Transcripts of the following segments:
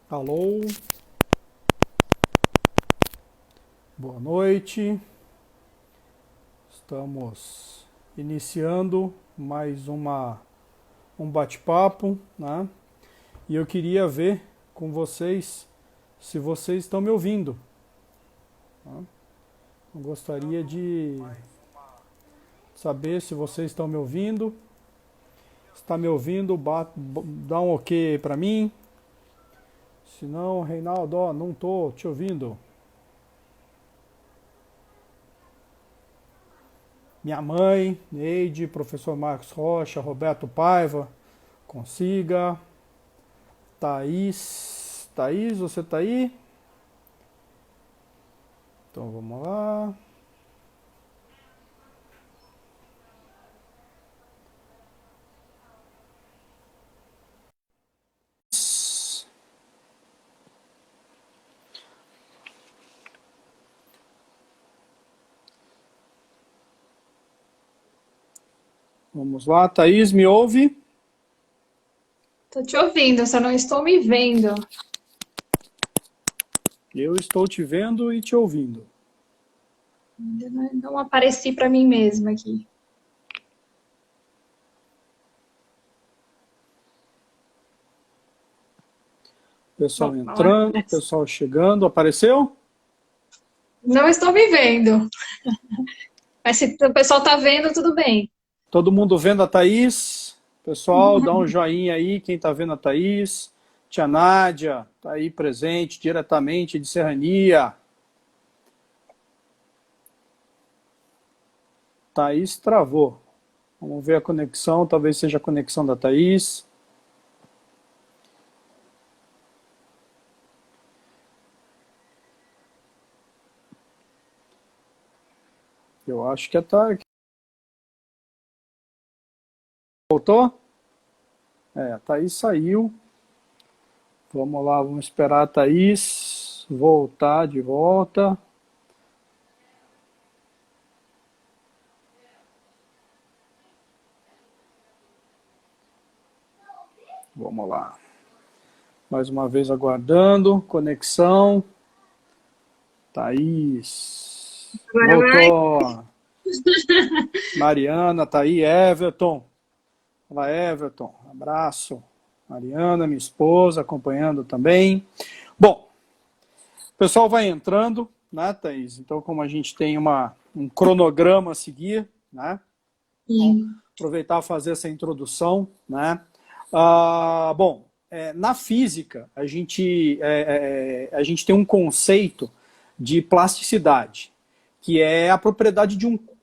Alô, boa noite. Estamos iniciando mais um bate-papo, né? E eu queria ver com vocês se vocês estão me ouvindo. Tá? Eu gostaria de saber se vocês estão me ouvindo. Se está me ouvindo, dá um ok para mim. Se não, Reinaldo, ó, não tô te ouvindo. Minha mãe, Neide, professor Marcos Rocha, Roberto Paiva, Consiga, Thaís. Thaís, você tá aí? Então vamos lá. Vamos lá, Thaís, me ouve? Tô te ouvindo, só não estou me vendo. Eu estou te vendo e te ouvindo. Ainda não apareci para mim mesma aqui. Pessoal Bom, vamos lá. entrando, pessoal chegando, apareceu? Não estou me vendo. Mas se o pessoal tá vendo, tudo bem. Todo mundo vendo a Thaís? Pessoal, dá um joinha aí, quem tá vendo a Thaís. Tia Nádia, tá aí presente diretamente de Serrania. Thaís travou. Vamos ver a conexão, talvez seja a conexão da Thaís. Eu acho que a Thaís voltou. A Thaís saiu. Vamos lá, vamos esperar a Thaís voltar de volta. Vamos lá. Mais uma vez aguardando. Conexão. Thaís. Agora vai. Voltou. Mariana, tá aí. Everton. Olá, Everton. Abraço. Mariana, minha esposa, acompanhando também. Bom, o pessoal vai entrando, né, Thaís? Então, como a gente tem um cronograma a seguir, né? Sim. Aproveitar e fazer essa introdução, né? Bom, na física, a gente tem um conceito de plasticidade, que é a propriedade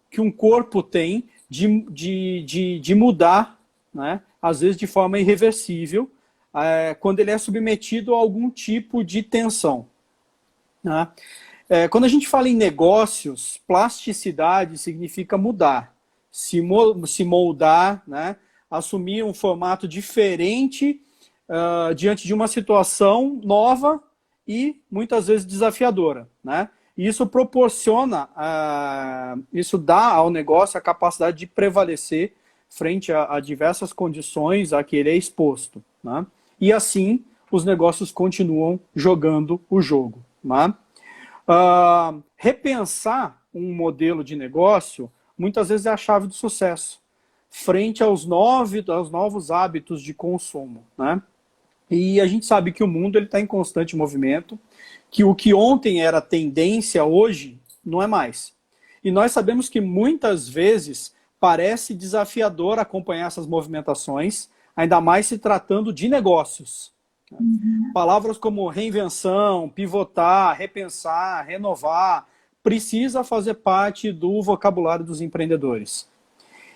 que um corpo tem de mudar, né? Às vezes de forma irreversível, quando ele é submetido a algum tipo de tensão. Né? Quando a gente fala em negócios, plasticidade significa mudar, se moldar, né? Assumir um formato diferente diante de uma situação nova e muitas vezes desafiadora. Né? E isso proporciona, isso dá ao negócio a capacidade de prevalecer frente a diversas condições a que ele é exposto. Né? E assim os negócios continuam jogando o jogo. Né? Repensar um modelo de negócio muitas vezes é a chave do sucesso frente aos novos hábitos de consumo. Né? E a gente sabe que o mundo está em constante movimento, que o que ontem era tendência, hoje não é mais. E nós sabemos que muitas vezes parece desafiador acompanhar essas movimentações, ainda mais se tratando de negócios. Palavras como reinvenção, pivotar, repensar, renovar, precisa fazer parte do vocabulário dos empreendedores.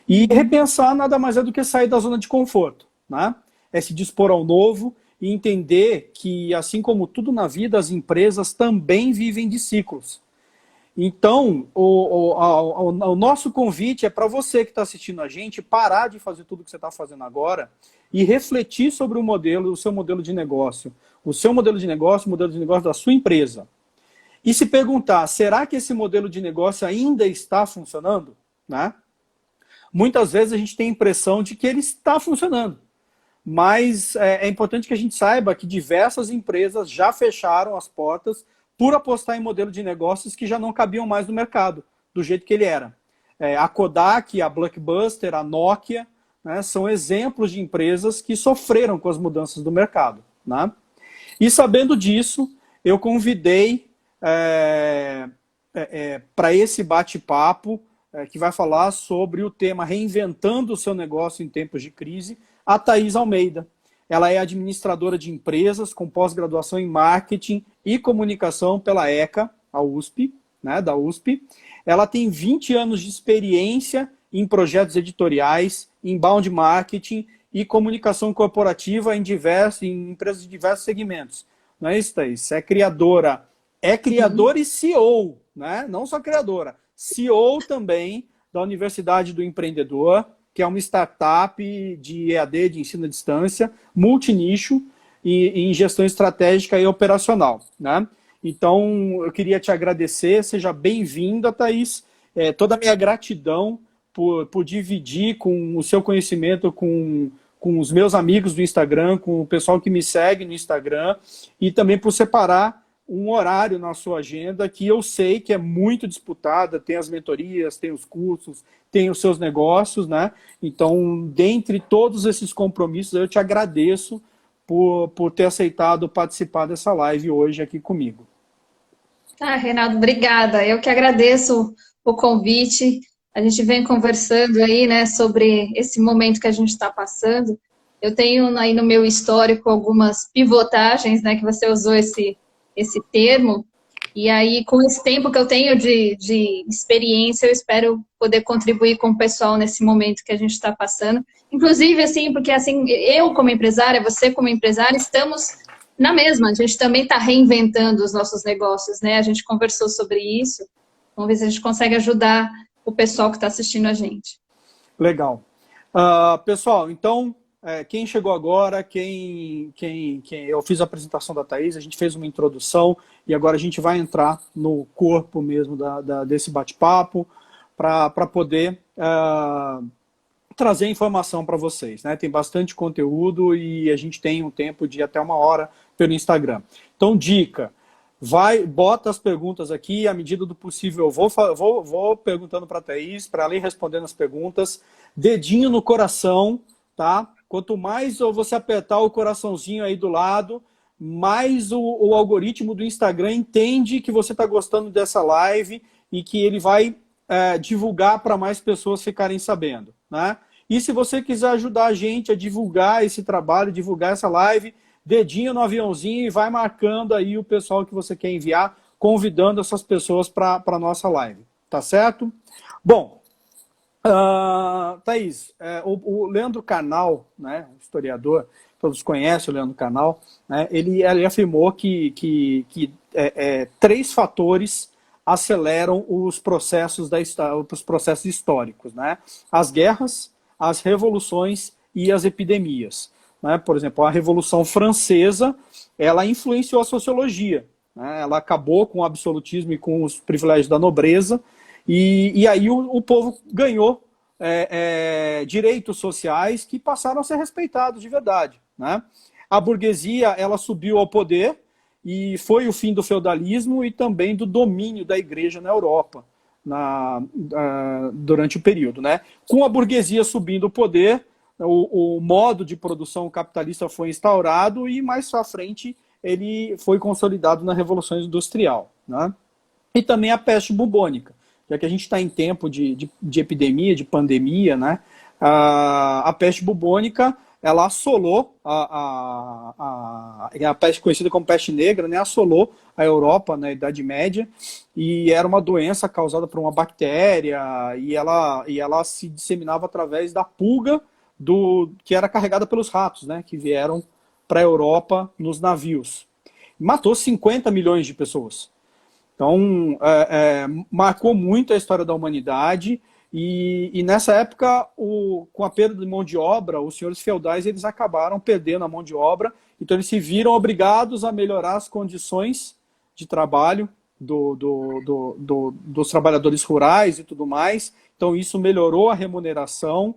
E repensar nada mais é do que sair da zona de conforto, né? É se dispor ao novo e entender que, assim como tudo na vida, as empresas também vivem de ciclos. Então, o nosso convite é para você que está assistindo a gente parar de fazer tudo que você está fazendo agora e refletir sobre o seu modelo de negócio. O seu modelo de negócio, o modelo de negócio da sua empresa. E se perguntar, será que esse modelo de negócio ainda está funcionando? Né? Muitas vezes a gente tem a impressão de que ele está funcionando. mas é importante que a gente saiba que diversas empresas já fecharam as portas por apostar em modelo de negócios que já não cabiam mais no mercado, do jeito que ele era. A Kodak, a Blockbuster, a Nokia, né, são exemplos de empresas que sofreram com as mudanças do mercado, né? E sabendo disso, eu convidei para esse bate-papo, que vai falar sobre o tema Reinventando o seu negócio em tempos de crise, a Thaís Almeida. Ela é administradora de empresas com pós-graduação em marketing e comunicação pela ECA, a USP, né, da USP. Ela tem 20 anos de experiência em projetos editoriais, inbound marketing e comunicação corporativa em empresas de diversos segmentos. Não é isso, Thaís? É criadora e CEO, né? Não só criadora, CEO também da Universidade do Empreendedor, que é uma startup de EAD, de ensino à distância, multinicho e em gestão estratégica e operacional, né? Então, eu queria te agradecer, seja bem-vinda, Thaís. Toda a minha gratidão por dividir com o seu conhecimento com os meus amigos do Instagram, com o pessoal que me segue no Instagram, e também por separar um horário na sua agenda que eu sei que é muito disputada, tem as mentorias, tem os cursos, tem os seus negócios, né? Então, dentre todos esses compromissos, eu te agradeço por ter aceitado participar dessa live hoje aqui comigo. Renato, obrigada. Eu que agradeço o convite. A gente vem conversando aí, né, sobre esse momento que a gente está passando. Eu tenho aí no meu histórico algumas pivotagens, né, que você usou esse termo. E aí, com esse tempo que eu tenho de experiência, eu espero poder contribuir com o pessoal nesse momento que a gente está passando. Inclusive, assim, porque assim, eu como empresária, você como empresária, estamos na mesma. A gente também está reinventando os nossos negócios, né? A gente conversou sobre isso. Vamos ver se a gente consegue ajudar o pessoal que está assistindo a gente. Legal. Pessoal, então, quem chegou agora, eu fiz a apresentação da Thaís, a gente fez uma introdução e agora a gente vai entrar no corpo mesmo desse bate-papo para poder trazer informação para vocês, né? Tem bastante conteúdo e a gente tem um tempo de até 1 hora pelo Instagram. Então, dica, bota as perguntas aqui, à medida do possível eu vou perguntando para a Thaís, para ela ir respondendo as perguntas, dedinho no coração, tá? Quanto mais você apertar o coraçãozinho aí do lado, mais o algoritmo do Instagram entende que você está gostando dessa live e que ele vai divulgar para mais pessoas ficarem sabendo, né? E se você quiser ajudar a gente a divulgar esse trabalho, divulgar essa live, dedinho no aviãozinho e vai marcando aí o pessoal que você quer enviar, convidando essas pessoas para a nossa live, tá certo? Bom, Thaís, o Leandro Carnal, né, historiador, todos conhecem o Leandro Carnal, né, ele afirmou que 3 fatores aceleram os processos históricos, né? As guerras, as revoluções e as epidemias. Né? Por exemplo, a Revolução Francesa, ela influenciou a sociologia, né? Ela acabou com o absolutismo e com os privilégios da nobreza, e aí o povo ganhou direitos sociais que passaram a ser respeitados de verdade. Né? A burguesia, ela subiu ao poder e foi o fim do feudalismo e também do domínio da igreja na Europa durante o período. Né? Com a burguesia subindo o poder, o modo de produção capitalista foi instaurado e mais à frente ele foi consolidado na Revolução Industrial. Né? E também a peste bubônica, já que a gente está em tempo de epidemia, de pandemia, né? A peste bubônica, ela assolou, a peste conhecida como peste negra, né? Assolou a Europa na Idade Média, e era uma doença causada por uma bactéria, e ela se disseminava através da pulga que era carregada pelos ratos, né? Que vieram para a Europa nos navios. Matou 50 milhões de pessoas. Então, marcou muito a história da humanidade e nessa época, com a perda de mão de obra, os senhores feudais eles acabaram perdendo a mão de obra, então eles se viram obrigados a melhorar as condições de trabalho dos trabalhadores rurais e tudo mais. Então, isso melhorou a remuneração,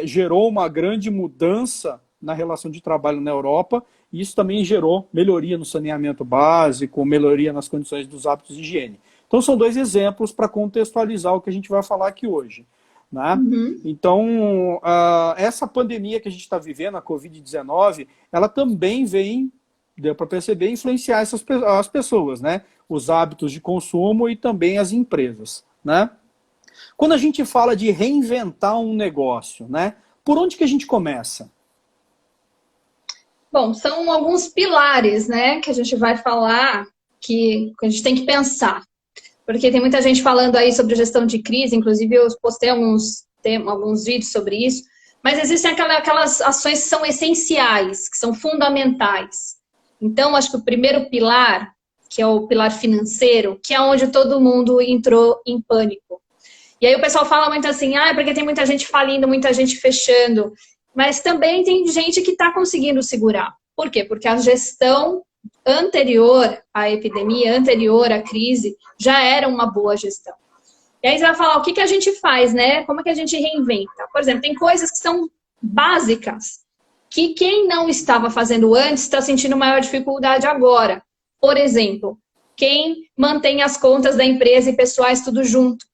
gerou uma grande mudança, na relação de trabalho na Europa, e isso também gerou melhoria no saneamento básico, melhoria nas condições dos hábitos de higiene. Então são dois exemplos para contextualizar o que a gente vai falar aqui hoje. Né? Uhum. Então, essa pandemia que a gente está vivendo, a Covid-19, ela também vem, deu para perceber, influenciar as pessoas, né? Os hábitos de consumo e também as empresas. Né? Quando a gente fala de reinventar um negócio, né? Por onde que a gente começa? Bom, são alguns pilares, né, que a gente vai falar que a gente tem que pensar. Porque tem muita gente falando aí sobre gestão de crise, inclusive eu postei alguns vídeos sobre isso, mas existem aquelas ações que são essenciais, que são fundamentais. Então, acho que o primeiro pilar, que é o pilar financeiro, que é onde todo mundo entrou em pânico. E aí o pessoal fala muito assim, porque tem muita gente falindo, muita gente fechando, mas também tem gente que está conseguindo segurar. Por quê? Porque a gestão anterior à epidemia, anterior à crise, já era uma boa gestão. E aí você vai falar, o que a gente faz, né? Como é que a gente reinventa? Por exemplo, tem coisas que são básicas, que quem não estava fazendo antes está sentindo maior dificuldade agora. Por exemplo, quem mantém as contas da empresa e pessoais tudo junto.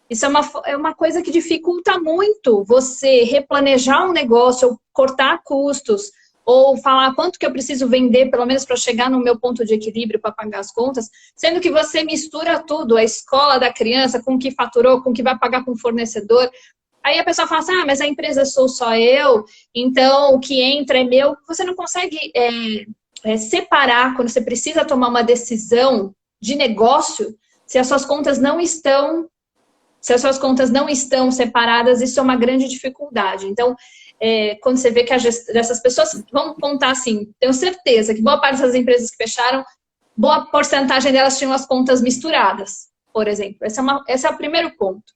Isso é uma coisa que dificulta muito você replanejar um negócio, ou cortar custos, ou falar quanto que eu preciso vender, pelo menos para chegar no meu ponto de equilíbrio para pagar as contas, sendo que você mistura tudo, a escola da criança com o que faturou, com o que vai pagar com o fornecedor. Aí a pessoa fala assim, mas a empresa sou só eu, então o que entra é meu. Você não consegue separar quando você precisa tomar uma decisão de negócio, se as suas contas não estão separadas, isso é uma grande dificuldade. Então, quando você vê que dessas pessoas, vamos contar assim, tenho certeza que boa parte das empresas que fecharam, boa porcentagem delas tinham as contas misturadas, por exemplo. Esse é o primeiro ponto.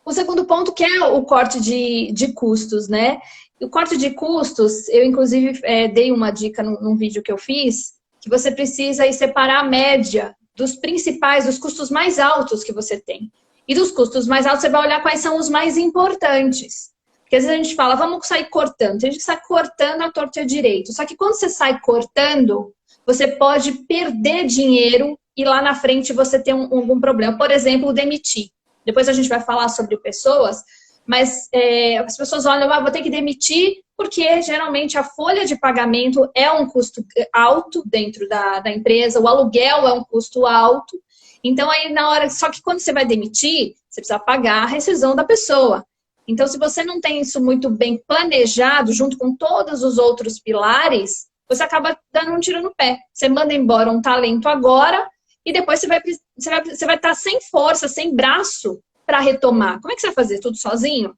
O segundo ponto que é o corte de custos, né? O corte de custos, eu inclusive dei uma dica num vídeo que eu fiz, que você precisa aí separar a média dos custos mais altos que você tem. E dos custos mais altos, você vai olhar quais são os mais importantes. Porque às vezes a gente fala, vamos sair cortando. Tem gente que sai cortando a torta e a direito. Só que quando você sai cortando, você pode perder dinheiro e lá na frente você tem algum problema. Por exemplo, demitir. Depois a gente vai falar sobre pessoas, mas as pessoas olham, vou ter que demitir, porque geralmente a folha de pagamento é um custo alto dentro da empresa, o aluguel é um custo alto. Então, aí na hora, só que quando você vai demitir, você precisa pagar a rescisão da pessoa. Então, se você não tem isso muito bem planejado, junto com todos os outros pilares, você acaba dando um tiro no pé. Você manda embora um talento agora e depois você vai estar sem força, sem braço para retomar. Como é que você vai fazer? Tudo sozinho?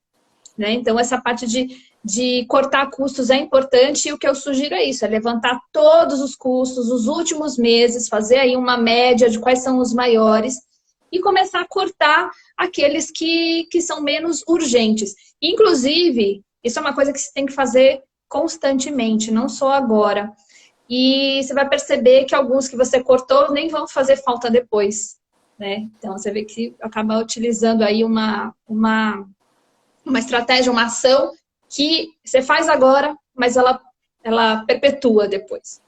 Né? Então, essa parte de cortar custos é importante e o que eu sugiro é isso, é levantar todos os custos, os últimos meses, fazer aí uma média de quais são os maiores e começar a cortar aqueles que são menos urgentes. Inclusive, isso é uma coisa que você tem que fazer constantemente, não só agora. E você vai perceber que alguns que você cortou nem vão fazer falta depois. Né? Então, você vê que acaba utilizando aí uma estratégia, uma ação que você faz agora, mas ela perpetua depois.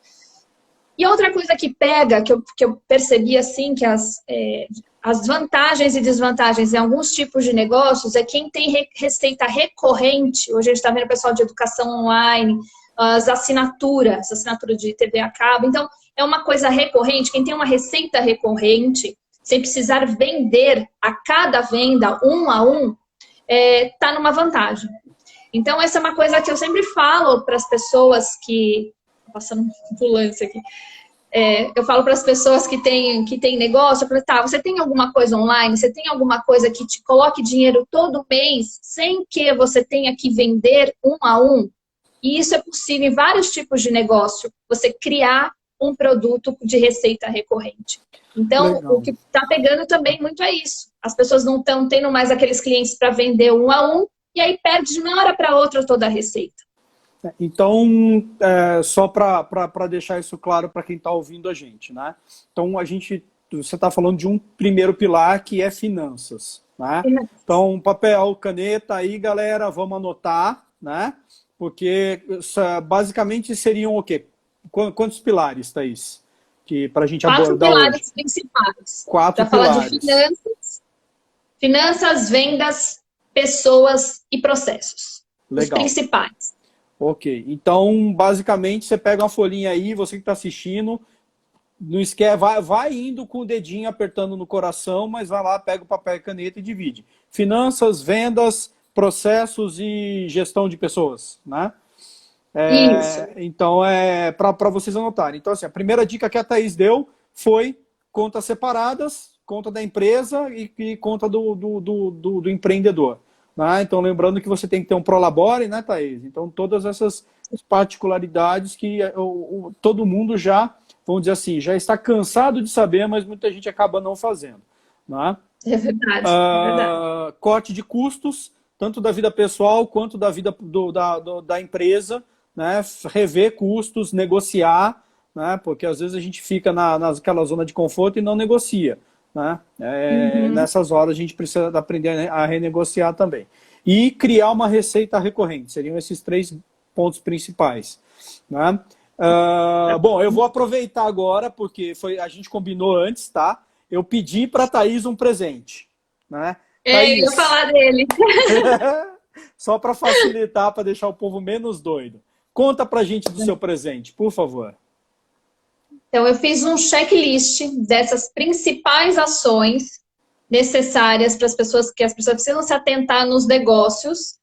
E outra coisa que pega, que eu percebi assim, que as vantagens e desvantagens em alguns tipos de negócios é quem tem receita recorrente. Hoje a gente está vendo o pessoal de educação online, as assinaturas, assinatura de TV a cabo. Então, é uma coisa recorrente. Quem tem uma receita recorrente, sem precisar vender a cada venda, um a um, está numa vantagem. Então, essa é uma coisa que eu sempre falo para as pessoas que... Tô passando uma ambulância aqui. Eu falo para as pessoas que têm negócio, eu falo, tá, você tem alguma coisa online? Você tem alguma coisa que te coloque dinheiro todo mês, sem que você tenha que vender um a um? E isso é possível em vários tipos de negócio, você criar um produto de receita recorrente. Então, legal. O que está pegando também muito é isso. As pessoas não estão tendo mais aqueles clientes para vender um a um, e aí perde de uma hora para outra toda a receita. Então, só para deixar isso claro para quem está ouvindo a gente, né? Então, você está falando de um primeiro pilar que é finanças, né? Então, papel, caneta aí, galera, vamos anotar, né? Porque basicamente seriam o quê? Quantos pilares, Thaís? Que para a gente Quatro abordar pilares hoje? principais. Quatro Para falar de pilares. finanças, vendas, pessoas e processos. Os Legal. principais. Ok. Então, basicamente, você pega uma folhinha aí, você que está assistindo, não esquece, vai indo com o dedinho apertando no coração, mas vai lá, pega o papel e caneta e divide. Finanças, vendas, processos e gestão de pessoas, né? Isso. Então, para vocês anotarem. Então, assim, a primeira dica que a Thaís deu foi contas separadas, conta da empresa e conta do empreendedor. Né? Então, lembrando que você tem que ter um Prolabore, né, Thaís? Então, todas essas particularidades que todo mundo já, vamos dizer assim, já está cansado de saber, mas muita gente acaba não fazendo. Né? É verdade, é verdade. Corte de custos, tanto da vida pessoal quanto da vida da empresa, né? Rever custos, negociar, né? Porque às vezes a gente fica naquela zona de conforto e não negocia. Né? Uhum. Nessas horas a gente precisa aprender a renegociar também. E criar uma receita recorrente, seriam esses 3 pontos principais. Né? Bom, eu vou aproveitar agora, porque a gente combinou antes, tá? Eu pedi para a Thaís um presente. Né? Eu ia Thaís, falar dele. só para facilitar, para deixar o povo menos doido. Conta para a gente do seu presente, por favor. Então, eu fiz um checklist dessas principais ações necessárias para as pessoas, que as pessoas precisam se atentar nos negócios,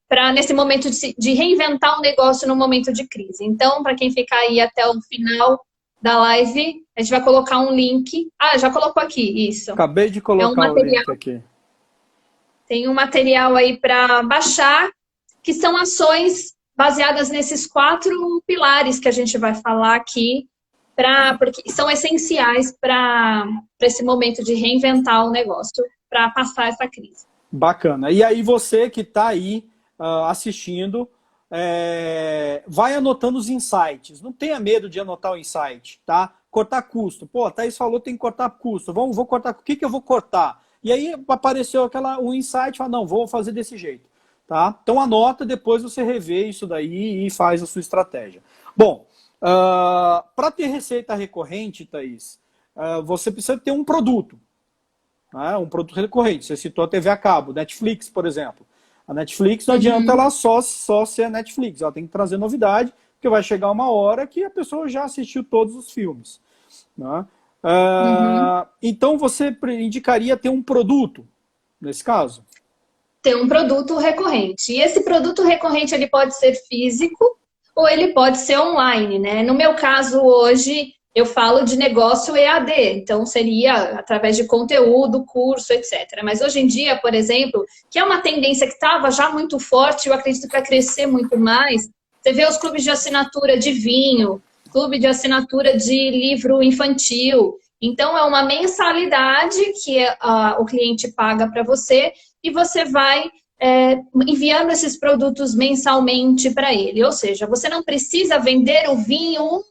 para nesse momento de reinventar um negócio no momento de crise. Então, para quem ficar aí até o final da live, a gente vai colocar um link. Ah, já colocou aqui, isso. Acabei de É um colocar o material, link aqui. tem um material aí para baixar, que são ações baseadas nesses 4 pilares que a gente vai falar aqui, porque são essenciais para esse momento de reinventar o negócio, para passar essa crise. Bacana. E aí você que está aí assistindo, vai anotando os insights. Não tenha medo de anotar o insight, tá? Cortar custo. Pô, a Thaís falou que tem que cortar custo. Vou cortar. O que eu vou cortar? E aí apareceu um insight, fala, não, vou fazer desse jeito. Tá? Então anota, depois você revê isso daí e faz a sua estratégia. Bom, para ter receita recorrente, Thaís, você precisa ter um produto. Né? Um produto recorrente. Você citou a TV a cabo, Netflix, por exemplo. A Netflix não adianta ela só ser a Netflix, ela tem que trazer novidade, porque vai chegar uma hora que a pessoa já assistiu todos os filmes. Né? Então você indicaria ter um produto, nesse caso? Ter um produto recorrente. E esse produto recorrente ele pode ser físico ou ele pode ser online, né? No meu caso hoje eu falo de negócio EAD, então seria através de conteúdo, curso, etc. Mas hoje em dia, por exemplo, que é uma tendência que estava já muito forte, eu acredito que vai crescer muito mais. Você vê os clubes de assinatura de vinho, clube de assinatura de livro infantil. Então é uma mensalidade que o cliente paga para você e você vai enviando esses produtos mensalmente para ele. Ou seja, você não precisa vender o vinho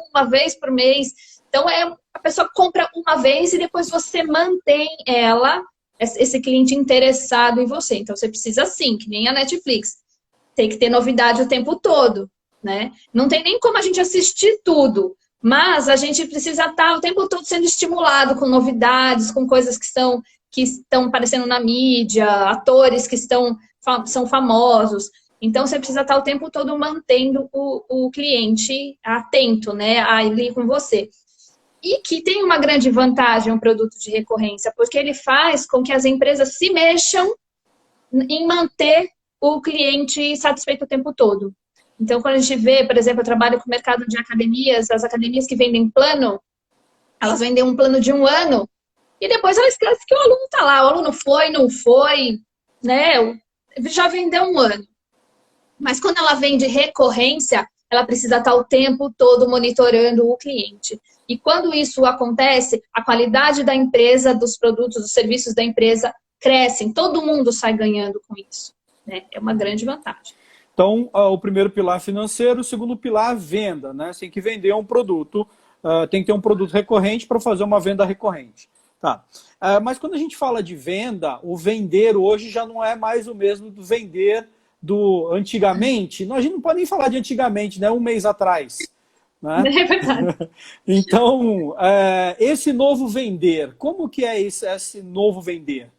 uma vez por mês. Então, a pessoa compra uma vez e depois você mantém esse cliente interessado em você. Então, você precisa sim, que nem a Netflix. Tem que ter novidade o tempo todo, né? Não tem nem como a gente assistir tudo. Mas a gente precisa estar o tempo todo sendo estimulado com novidades, com coisas que estão aparecendo na mídia, atores que são famosos. Então, você precisa estar o tempo todo mantendo o cliente atento, né, ali com você. E que tem uma grande vantagem um produto de recorrência, porque ele faz com que as empresas se mexam em manter o cliente satisfeito o tempo todo. Então, quando a gente vê, por exemplo, eu trabalho com o mercado de academias, as academias que vendem plano, elas vendem um plano de 1 ano, e depois ela esquece que o aluno está lá, o aluno foi, não foi, né? Já vendeu 1 ano. Mas quando ela vende recorrência, ela precisa estar o tempo todo monitorando o cliente. E quando isso acontece, a qualidade da empresa, dos produtos, dos serviços da empresa crescem. Todo mundo sai ganhando com isso. Né? É uma grande vantagem. Então, o primeiro pilar financeiro, o segundo pilar venda, né? Você tem que vender um produto, tem que ter um produto recorrente para fazer uma venda recorrente. Tá. Mas quando a gente fala de venda, o vender hoje já não é mais o mesmo do vender do antigamente, a gente não pode nem falar de antigamente, né? Um mês atrás. Né? É verdade. Então, esse novo vender, como que é esse novo vender?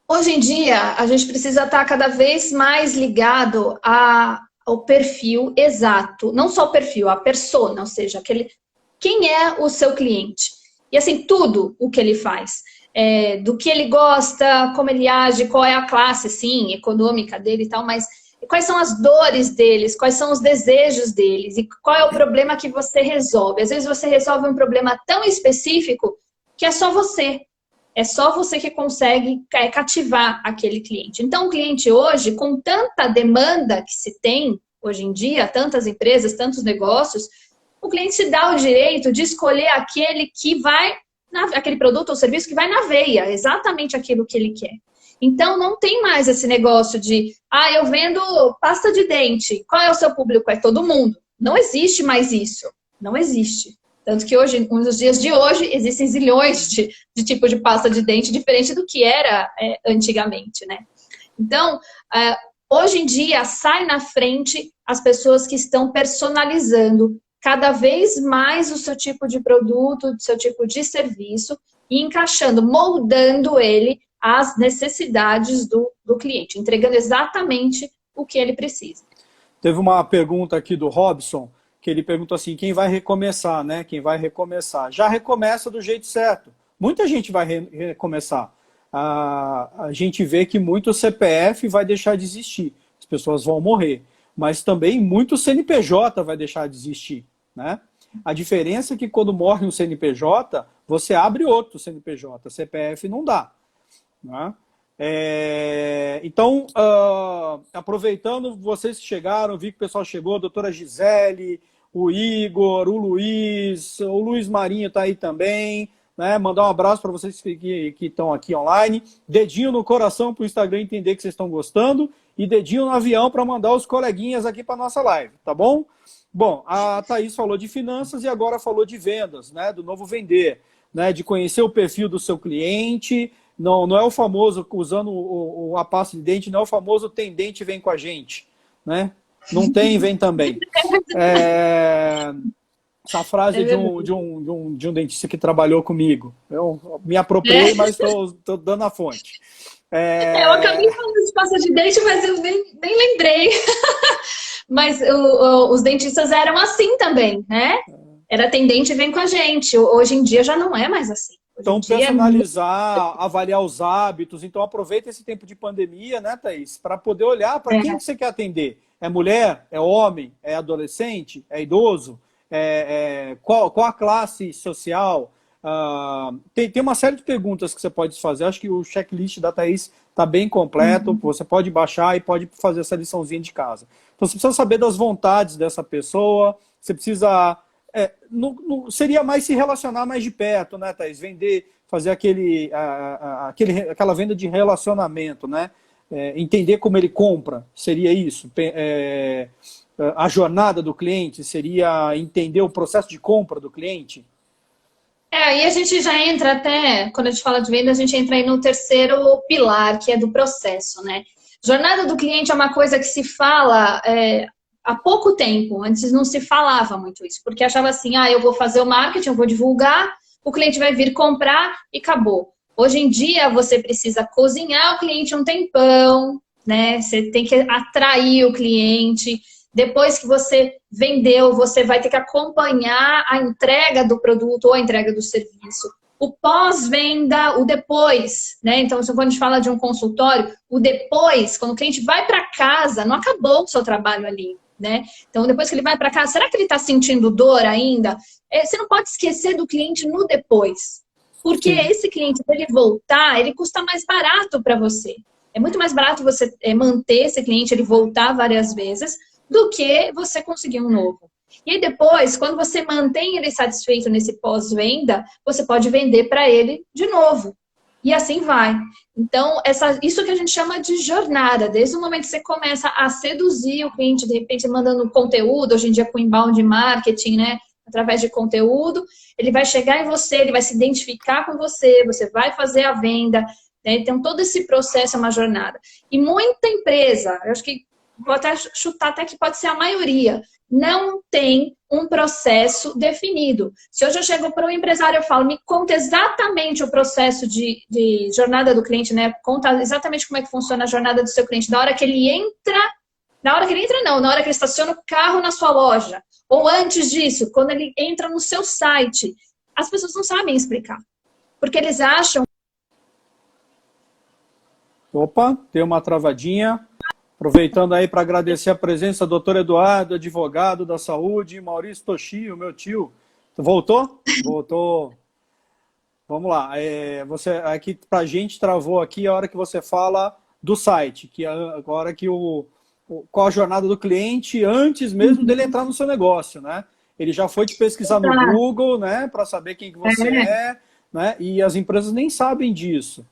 Hoje em dia, a gente precisa estar cada vez mais ligado ao perfil exato. Não só o perfil, a persona, ou seja, quem é o seu cliente. E assim, tudo o que ele faz. Do que ele gosta, como ele age, qual é a classe, sim, econômica dele e tal, mas quais são as dores deles, quais são os desejos deles e qual é o problema que você resolve. Às vezes você resolve um problema tão específico que é só você. É só você que consegue cativar aquele cliente. Então, o cliente hoje, com tanta demanda que se tem hoje em dia, tantas empresas, tantos negócios, o cliente se dá o direito de escolher aquele que vai, aquele produto ou serviço que vai na veia, exatamente aquilo que ele quer. Então, não tem mais esse negócio de, eu vendo pasta de dente. Qual é o seu público? É todo mundo. Não existe mais isso. Não existe. Tanto que hoje, nos dias de hoje, existem zilhões de tipos de pasta de dente diferente do que era antigamente, né? Então, hoje em dia, sai na frente as pessoas que estão personalizando cada vez mais o seu tipo de produto, o seu tipo de serviço e encaixando, moldando ele às necessidades do cliente, entregando exatamente o que ele precisa. Teve uma pergunta aqui do Robson, que ele perguntou assim, quem vai recomeçar, né? Quem vai recomeçar? Já recomeça do jeito certo. Muita gente vai recomeçar. A gente vê que muito CPF vai deixar de existir. As pessoas vão morrer. Mas também muito CNPJ vai deixar de existir, né? A diferença é que quando morre um CNPJ, você abre outro CNPJ. CPF não dá. Né? Então, aproveitando, vocês que chegaram, vi que o pessoal chegou, a doutora Gisele, o Igor, o Luiz Marinho está aí também, né? Mandar um abraço para vocês que estão aqui online, dedinho no coração para o Instagram entender que vocês estão gostando e dedinho no avião para mandar os coleguinhas aqui para nossa live, tá bom? Bom, a Thaís falou de finanças e agora falou de vendas, né? Do novo vender, né? De conhecer o perfil do seu cliente. Não é o famoso, usando a pasta de dente, não é o famoso tem dente vem com a gente, né? Não tem, vem também. Essa frase de um dentista que trabalhou comigo. Eu me apropriei, mas estou dando a fonte. Eu acabei falando de pasta de dente, mas eu nem lembrei. Mas os dentistas eram assim também, né? Era tem dente vem com a gente. Hoje em dia já não é mais assim. Então, personalizar, avaliar os hábitos. Então, aproveita esse tempo de pandemia, né, Thaís? Para poder olhar para quem que você quer atender. É mulher? É homem? É adolescente? É idoso? Qual a classe social? Tem uma série de perguntas que você pode fazer. Acho que o checklist da Thaís está bem completo. Você pode baixar e pode fazer essa liçãozinha de casa. Então, você precisa saber das vontades dessa pessoa. Você precisa... seria mais se relacionar mais de perto, né, Thaís? Vender, fazer aquela venda de relacionamento, né? Entender como ele compra, seria isso. A jornada do cliente, seria entender o processo de compra do cliente. Aí a gente já entra até, quando a gente fala de venda, a gente entra aí no terceiro pilar, que é do processo, né? Jornada do cliente é uma coisa que se fala... há pouco tempo, antes não se falava muito isso, porque achava assim, eu vou fazer o marketing, eu vou divulgar, o cliente vai vir comprar e acabou. Hoje em dia, você precisa cozinhar o cliente um tempão, né? Você tem que atrair o cliente. Depois que você vendeu, você vai ter que acompanhar a entrega do produto ou a entrega do serviço. O pós-venda, o depois, né? Então, quando a gente fala de um consultório, o depois, quando o cliente vai para casa, não acabou o seu trabalho ali. Né? Então, depois que ele vai para casa, será que ele está sentindo dor ainda? Você não pode esquecer do cliente no depois. Porque esse cliente, para ele voltar, ele custa mais barato para você. É muito mais barato você manter esse cliente, ele voltar várias vezes, do que você conseguir um novo. E aí depois, quando você mantém ele satisfeito nesse pós-venda, você pode vender para ele de novo. E assim vai. Então, isso que a gente chama de jornada. Desde o momento que você começa a seduzir o cliente, de repente mandando conteúdo, hoje em dia com inbound marketing, né? Através de conteúdo, ele vai chegar em você, ele vai se identificar com você, você vai fazer a venda. né? Então, todo esse processo é uma jornada. E muita empresa, eu acho que vou até chutar até que pode ser a maioria, não tem um processo definido. Se hoje eu chego para um empresário e falo, me conta exatamente o processo de jornada do cliente, né? Conta exatamente como é que funciona a jornada do seu cliente, da hora que ele entra, na hora que ele entra não, na hora que ele estaciona o carro na sua loja, ou antes disso, quando ele entra no seu site. As pessoas não sabem explicar, porque eles acham... Opa, deu uma travadinha. Aproveitando aí para agradecer a presença do doutor Eduardo, advogado da saúde, Maurício Toshio, meu tio. Voltou? Voltou. Vamos lá. Você aqui para a gente travou aqui a hora que você fala do site, que a hora que qual a jornada do cliente antes mesmo dele entrar no seu negócio, né? Ele já foi te pesquisar no Google, né, para saber quem que você é, né? E as empresas nem sabem disso.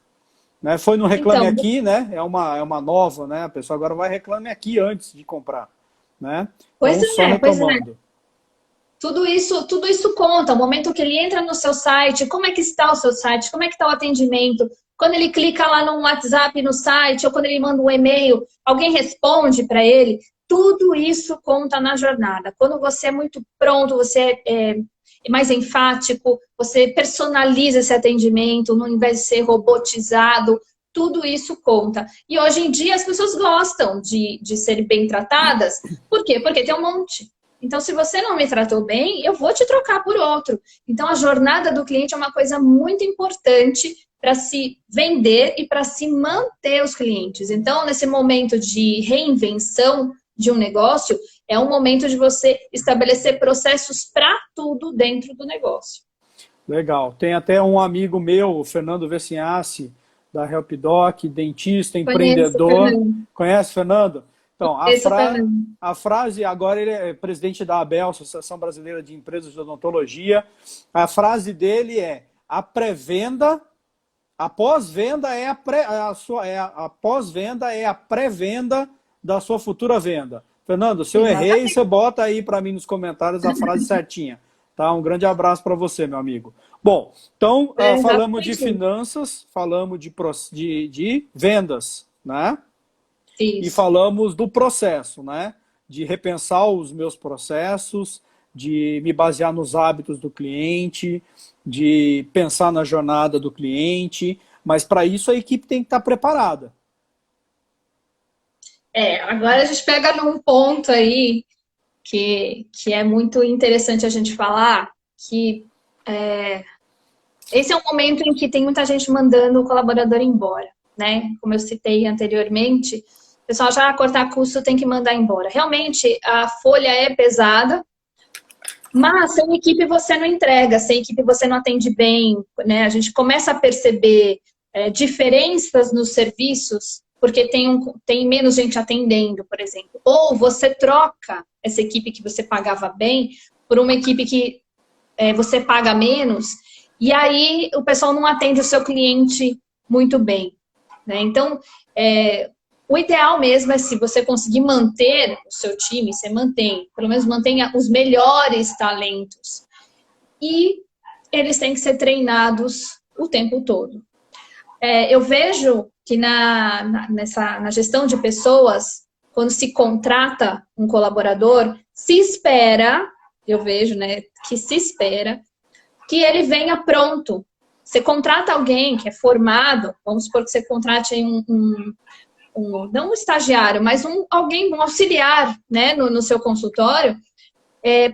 Né? Foi no Reclame Então, Aqui, né? É uma nova, né? A pessoa agora vai Reclame Aqui antes de comprar, né? pois Então, só retomando. Tudo isso conta. O momento que ele entra no seu site, como é que está o seu site, como é que está o atendimento. Quando ele clica lá no WhatsApp no site, ou quando ele manda um e-mail, alguém responde para ele. Tudo isso conta na jornada. Quando você é muito pronto, você é mais enfático, você personaliza esse atendimento, ao invés de ser robotizado, tudo isso conta. E hoje em dia as pessoas gostam de serem bem tratadas. Por quê? Porque tem um monte. Então, se você não me tratou bem, eu vou te trocar por outro. Então, a jornada do cliente é uma coisa muito importante para se vender e para se manter os clientes. Então, nesse momento de reinvenção de um negócio, é um momento de você estabelecer processos para tudo dentro do negócio. Legal. Tem até um amigo meu, o Fernando Vessinhassi, da HelpDoc, dentista, empreendedor. Conhece, Fernando? Então, a frase, agora ele é presidente da ABEL, Associação Brasileira de Empresas de Odontologia. A frase dele é: a pré-venda, a pós-venda é a pós-venda é a pré-venda da sua futura venda. Fernando, se eu errei, você bota aí para mim nos comentários a frase certinha. Tá? Um grande abraço para você, meu amigo. Bom, então, falamos de finanças, falamos de vendas, né? Isso. E falamos do processo, né? De repensar os meus processos, de me basear nos hábitos do cliente, de pensar na jornada do cliente, mas para isso a equipe tem que estar preparada. Agora a gente pega num ponto aí que é muito interessante a gente falar, que esse é um momento em que tem muita gente mandando o colaborador embora, né? Como eu citei anteriormente, o pessoal já cortar custo tem que mandar embora. Realmente, a folha é pesada, mas sem equipe você não entrega, sem equipe você não atende bem, né? A gente começa a perceber diferenças nos serviços, porque tem menos gente atendendo, por exemplo. Ou você troca essa equipe que você pagava bem por uma equipe que você paga menos, e aí o pessoal não atende o seu cliente muito bem, né? Então, o ideal mesmo é, se você conseguir manter o seu time, você mantém, pelo menos mantenha os melhores talentos. E eles têm que ser treinados o tempo todo. Eu vejo que na gestão de pessoas, quando se contrata um colaborador, se espera, eu vejo, né, que se espera que ele venha pronto. Você contrata alguém que é formado, vamos supor que você contrate não um estagiário, mas um auxiliar, né, no seu consultório.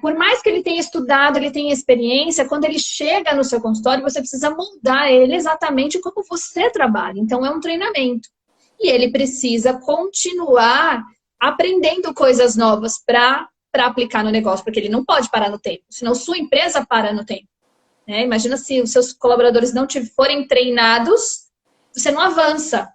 Por mais que ele tenha estudado, ele tenha experiência, quando ele chega no seu consultório, você precisa moldar ele exatamente como você trabalha. Então, é um treinamento. E ele precisa continuar aprendendo coisas novas para aplicar no negócio, porque ele não pode parar no tempo, senão sua empresa para no tempo. Né? Imagina se os seus colaboradores não forem treinados, você não avança.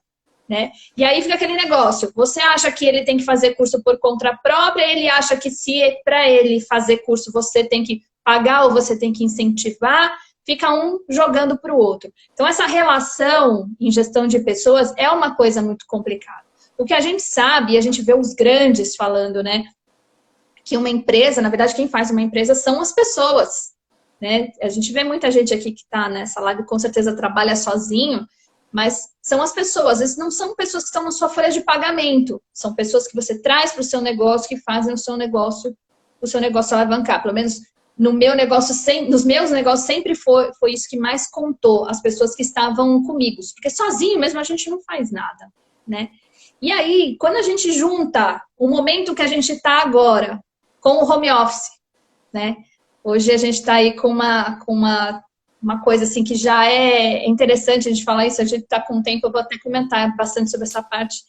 Né? E aí fica aquele negócio, você acha que ele tem que fazer curso por conta própria, ele acha que se para ele fazer curso você tem que pagar ou você tem que incentivar, fica um jogando para o outro. Então essa relação em gestão de pessoas é uma coisa muito complicada. O que a gente sabe, e a gente vê os grandes falando, né, que uma empresa, na verdade quem faz uma empresa são as pessoas. Né? A gente vê muita gente aqui que está nessa live, com certeza trabalha sozinho. mas são as pessoas. Esses não são pessoas que estão na sua folha de pagamento, são pessoas que você traz para o seu negócio, que fazem o seu negócio alavancar. Pelo menos no meu negócio, nos meus negócios sempre foi isso que mais contou, as pessoas que estavam comigo, porque sozinho mesmo a gente não faz nada, né? E aí, quando a gente junta o momento que a gente está agora com o home office, né? Hoje a gente está aí com uma coisa assim que já é interessante a gente falar isso, a gente está com tempo, eu vou até comentar bastante sobre essa parte.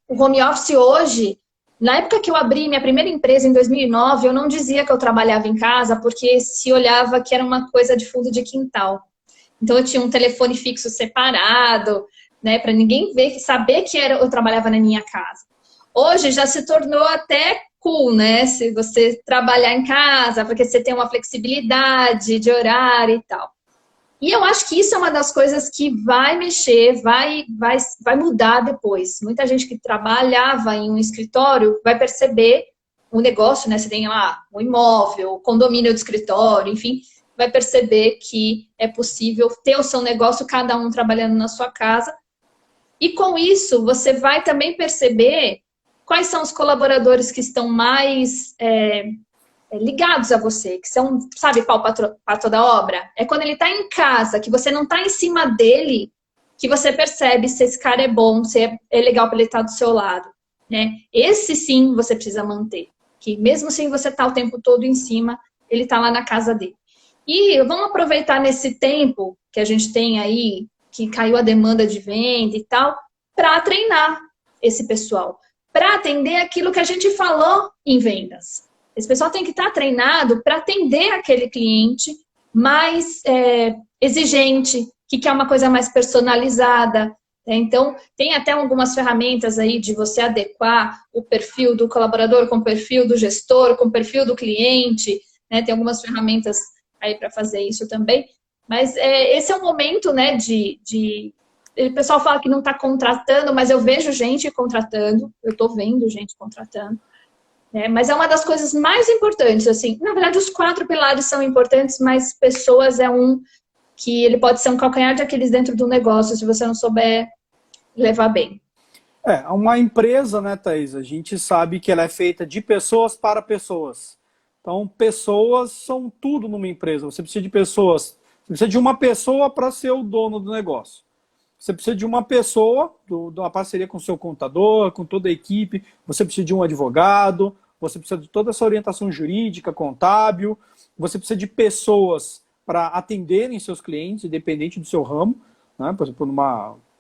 O home office hoje, na época que eu abri minha primeira empresa em 2009, eu não dizia que eu trabalhava em casa, porque se olhava que era uma coisa de fundo de quintal. Então eu tinha um telefone fixo separado, né, para ninguém saber que eu trabalhava na minha casa. Hoje já se tornou até cool, né? Se você trabalhar em casa, porque você tem uma flexibilidade de horário e tal. E eu acho que isso é uma das coisas que vai mexer, vai mudar depois. Muita gente que trabalhava em um escritório vai perceber o negócio, né? Você tem lá um imóvel, o condomínio do escritório, enfim, vai perceber que é possível ter o seu negócio, cada um trabalhando na sua casa. E com isso, você vai também perceber quais são os colaboradores que estão mais ligados a você, que são, sabe, pau para toda obra? É quando ele está em casa, que você não está em cima dele, que você percebe se esse cara é bom, se é legal para ele estar do seu lado, né? Esse sim você precisa manter, que mesmo sem você estar o tempo todo em cima, ele está lá na casa dele. E vamos aproveitar nesse tempo que a gente tem aí, que caiu a demanda de venda e tal, para treinar esse pessoal, para atender aquilo que a gente falou em vendas. Esse pessoal tem que estar treinado para atender aquele cliente mais exigente, que quer uma coisa mais personalizada. Né? Então, tem até algumas ferramentas aí de você adequar o perfil do colaborador com o perfil do gestor, com o perfil do cliente. Né? Tem algumas ferramentas aí para fazer isso também. Mas esse é o momento, né, o pessoal fala que não está contratando, mas eu vejo gente contratando, eu estou vendo gente contratando. Mas é uma das coisas mais importantes, assim. Na verdade, os 4 pilares são importantes, mas pessoas é um que ele pode ser um calcanhar de Aquiles dentro do negócio, se você não souber levar bem. Uma empresa, né, Thaís, a gente sabe que ela é feita de pessoas para pessoas. Então, pessoas são tudo numa empresa. Você precisa de pessoas, você precisa de uma pessoa para ser o dono do negócio. Você precisa de uma pessoa, de uma parceria com o seu contador, com toda a equipe. Você precisa de um advogado, você precisa de toda essa orientação jurídica, contábil. Você precisa de pessoas para atenderem seus clientes, independente do seu ramo. Né? Por exemplo,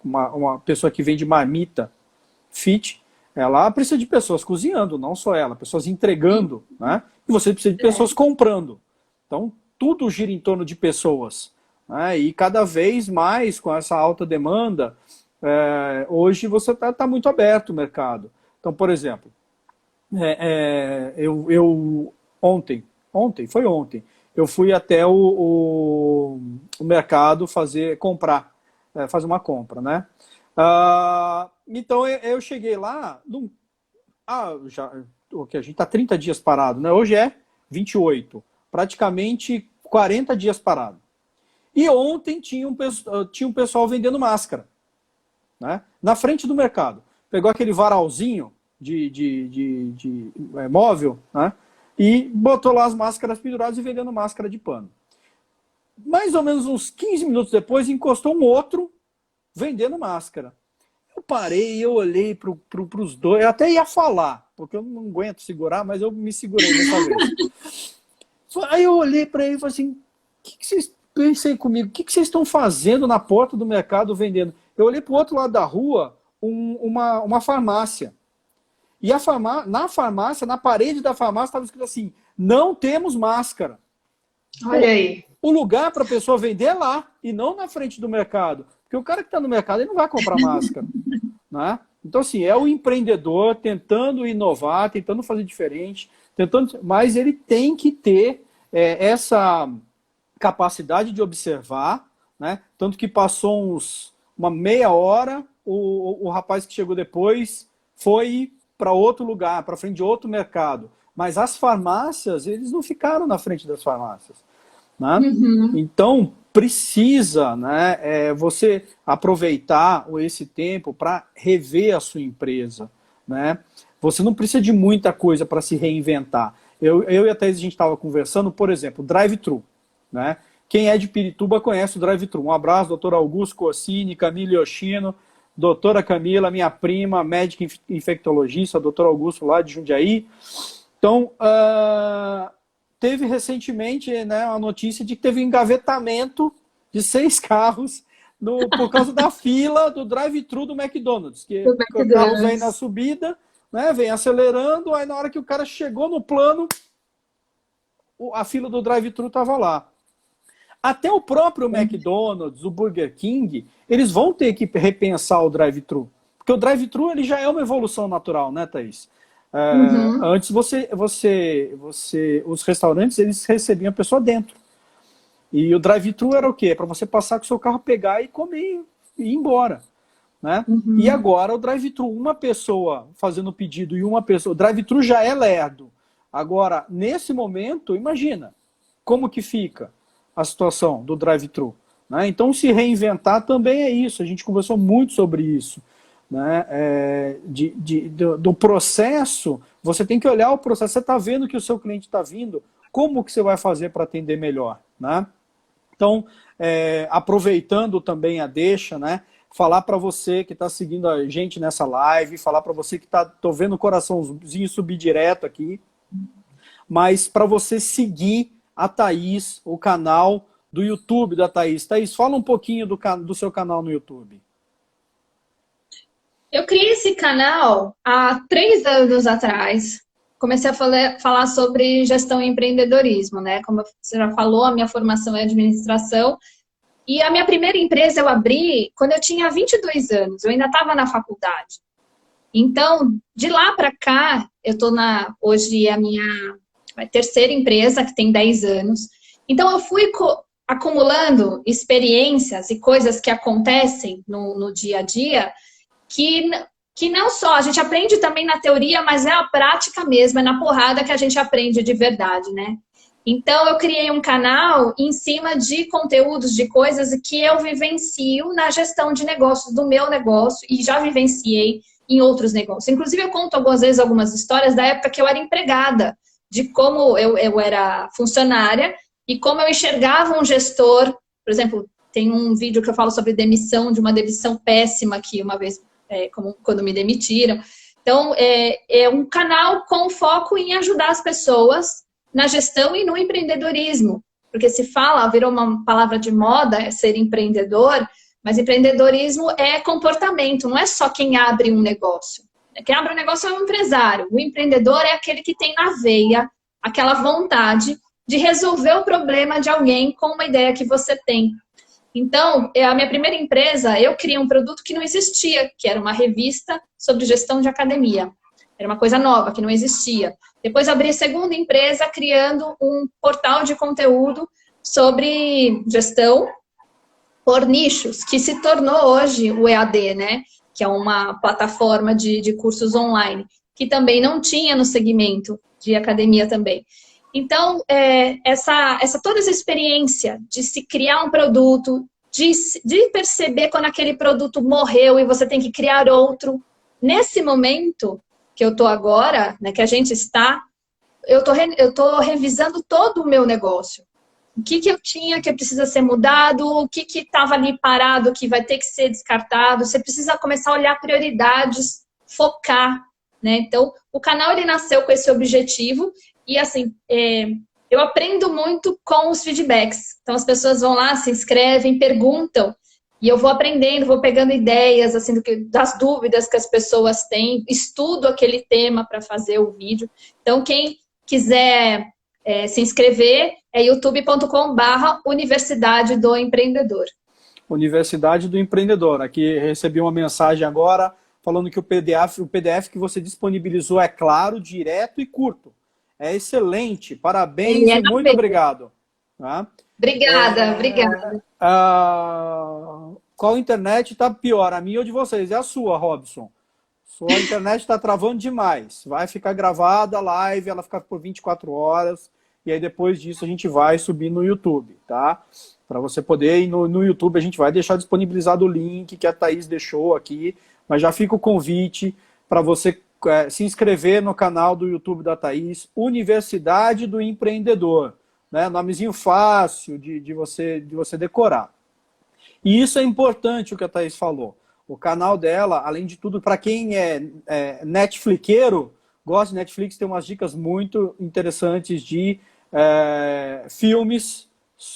uma pessoa que vende marmita fit, ela precisa de pessoas cozinhando, não só ela, pessoas entregando. Né? E você precisa de pessoas comprando. Então, tudo gira em torno de pessoas. E cada vez mais, com essa alta demanda, hoje você está muito aberto o mercado. Então, por exemplo, ontem, eu fui até o mercado fazer uma compra, né? Então, eu cheguei lá, a gente está 30 dias parado, né? Hoje é 28, praticamente 40 dias parado. E ontem tinha um pessoal vendendo máscara, né? Na frente do mercado. Pegou aquele varalzinho de móvel, né? E botou lá as máscaras penduradas e vendendo máscara de pano. Mais ou menos uns 15 minutos depois, encostou um outro vendendo máscara. Eu parei, eu olhei para os dois, eu até ia falar, porque eu não aguento segurar, mas eu me segurei dessa vez. Aí eu olhei para ele e falei assim, pensei comigo, o que vocês estão fazendo na porta do mercado vendendo? Eu olhei para o outro lado da rua, uma farmácia. E na farmácia, na parede da farmácia, estava escrito assim, não temos máscara. Olha aí. O lugar para a pessoa vender é lá, e não na frente do mercado. Porque o cara que está no mercado, ele não vai comprar máscara. Né? Então, assim, é o empreendedor tentando inovar, tentando fazer diferente, mas ele tem que ter essa capacidade de observar, né? Tanto que passou uma meia hora, o rapaz que chegou depois foi para outro lugar, para frente de outro mercado. Mas as farmácias, eles não ficaram na frente das farmácias. né? Uhum. Então, precisa, né, você aproveitar esse tempo para rever a sua empresa, né? Você não precisa de muita coisa para se reinventar. Eu e a Thaís, a gente estava conversando, por exemplo, drive-thru, né? Quem é de Pirituba conhece o drive-thru. Um abraço, doutor Augusto Cossini, Camila Yoshino, doutora Camila, minha prima, médica infectologista, doutor Augusto lá de Jundiaí. Então, teve recentemente, né, a notícia de que teve engavetamento de 6 carros por causa da fila do drive-thru do McDonald's, que Do o carro vem na McDonald's. subida, né, vem acelerando, aí na hora que o cara chegou no plano, a fila do drive-thru estava lá. Até o próprio McDonald's, o Burger King, eles vão ter que repensar o drive-thru. Porque o drive-thru ele já é uma evolução natural, né, Thaís? Uhum. Antes os restaurantes eles recebiam a pessoa dentro. E o drive-thru era o quê? Para você passar com o seu carro, pegar e comer e ir embora. Né? E Uhum. agora o drive-thru, uma pessoa fazendo o pedido e uma pessoa. O drive-thru já é lerdo. Agora, nesse momento, imagina como que fica a situação do drive-thru. Né? Então, se reinventar também é isso. A gente conversou muito sobre isso. Né? Do processo, você tem que olhar o processo. Você está vendo que o seu cliente está vindo, como que você vai fazer para atender melhor? Né? Então, aproveitando também a deixa, né? Falar para você que está seguindo a gente nessa live, falar para você que tô vendo o coraçãozinho subir direto aqui, mas para você seguir a Thaís, o canal do YouTube da Thaís. Thaís, fala um pouquinho do seu canal no YouTube. Eu criei esse canal há 3 anos atrás. Comecei a falar sobre gestão e empreendedorismo, né? Como você já falou, a minha formação é administração. E a minha primeira empresa eu abri quando eu tinha 22 anos. Eu ainda estava na faculdade. Então, de lá para cá, hoje é a minha terceira empresa, que tem 10 anos. Então, eu fui acumulando experiências e coisas que acontecem no dia a dia que não só, a gente aprende também na teoria, mas é a prática mesmo, é na porrada que a gente aprende de verdade, né? Então, eu criei um canal em cima de conteúdos, de coisas que eu vivencio na gestão de negócios do meu negócio e já vivenciei em outros negócios. Inclusive, eu conto algumas vezes algumas histórias da época que eu era empregada, de como eu era funcionária e como eu enxergava um gestor. Por exemplo, tem um vídeo que eu falo sobre demissão, de uma demissão péssima que uma vez, quando me demitiram. Então, é um canal com foco em ajudar as pessoas na gestão e no empreendedorismo. Porque se fala, virou uma palavra de moda, ser empreendedor, mas empreendedorismo é comportamento, não é só quem abre um negócio. Quem abre um negócio é um empresário. O empreendedor é aquele que tem na veia aquela vontade de resolver o problema de alguém com uma ideia que você tem. Então, a minha primeira empresa, eu criei um produto que não existia, que era uma revista sobre gestão de academia. Era uma coisa nova, que não existia. Depois abri a segunda empresa, criando um portal de conteúdo sobre gestão por nichos, que se tornou hoje o EAD, né? Que é uma plataforma de cursos online, que também não tinha no segmento de academia também. Então, toda essa experiência de se criar um produto, de perceber quando aquele produto morreu e você tem que criar outro, nesse momento que eu estou agora, né, que a gente está, eu estou revisando todo o meu negócio. O que eu tinha que precisa ser mudado, o que estava ali parado, que vai ter que ser descartado. Você precisa começar a olhar prioridades, focar, né? Então, o canal ele nasceu com esse objetivo e, assim, eu aprendo muito com os feedbacks. Então, as pessoas vão lá, se inscrevem, perguntam e eu vou aprendendo, vou pegando ideias, assim, das dúvidas que as pessoas têm, estudo aquele tema para fazer o vídeo. Então, quem quiser se inscrever, é youtube.com/Universidade do Empreendedor. Universidade do Empreendedor. Aqui recebi uma mensagem agora falando que o PDF que você disponibilizou é claro, direto e curto. É excelente. Parabéns e muito obrigado. Tá? Obrigada. Qual internet está pior, a minha ou de vocês? É a sua, Robson. Sua internet está travando demais. Vai ficar gravada a live, ela fica por 24 horas. e aí depois disso a gente vai subir no YouTube, tá? Para você poder ir no YouTube, a gente vai deixar disponibilizado o link que a Thaís deixou aqui, mas já fica o convite para você se inscrever no canal do YouTube da Thaís, Universidade do Empreendedor, né? Nomezinho fácil de você decorar. E isso é importante o que a Thaís falou. O canal dela, além de tudo, para quem é Netflixeiro, gosta de Netflix, tem umas dicas muito interessantes de filmes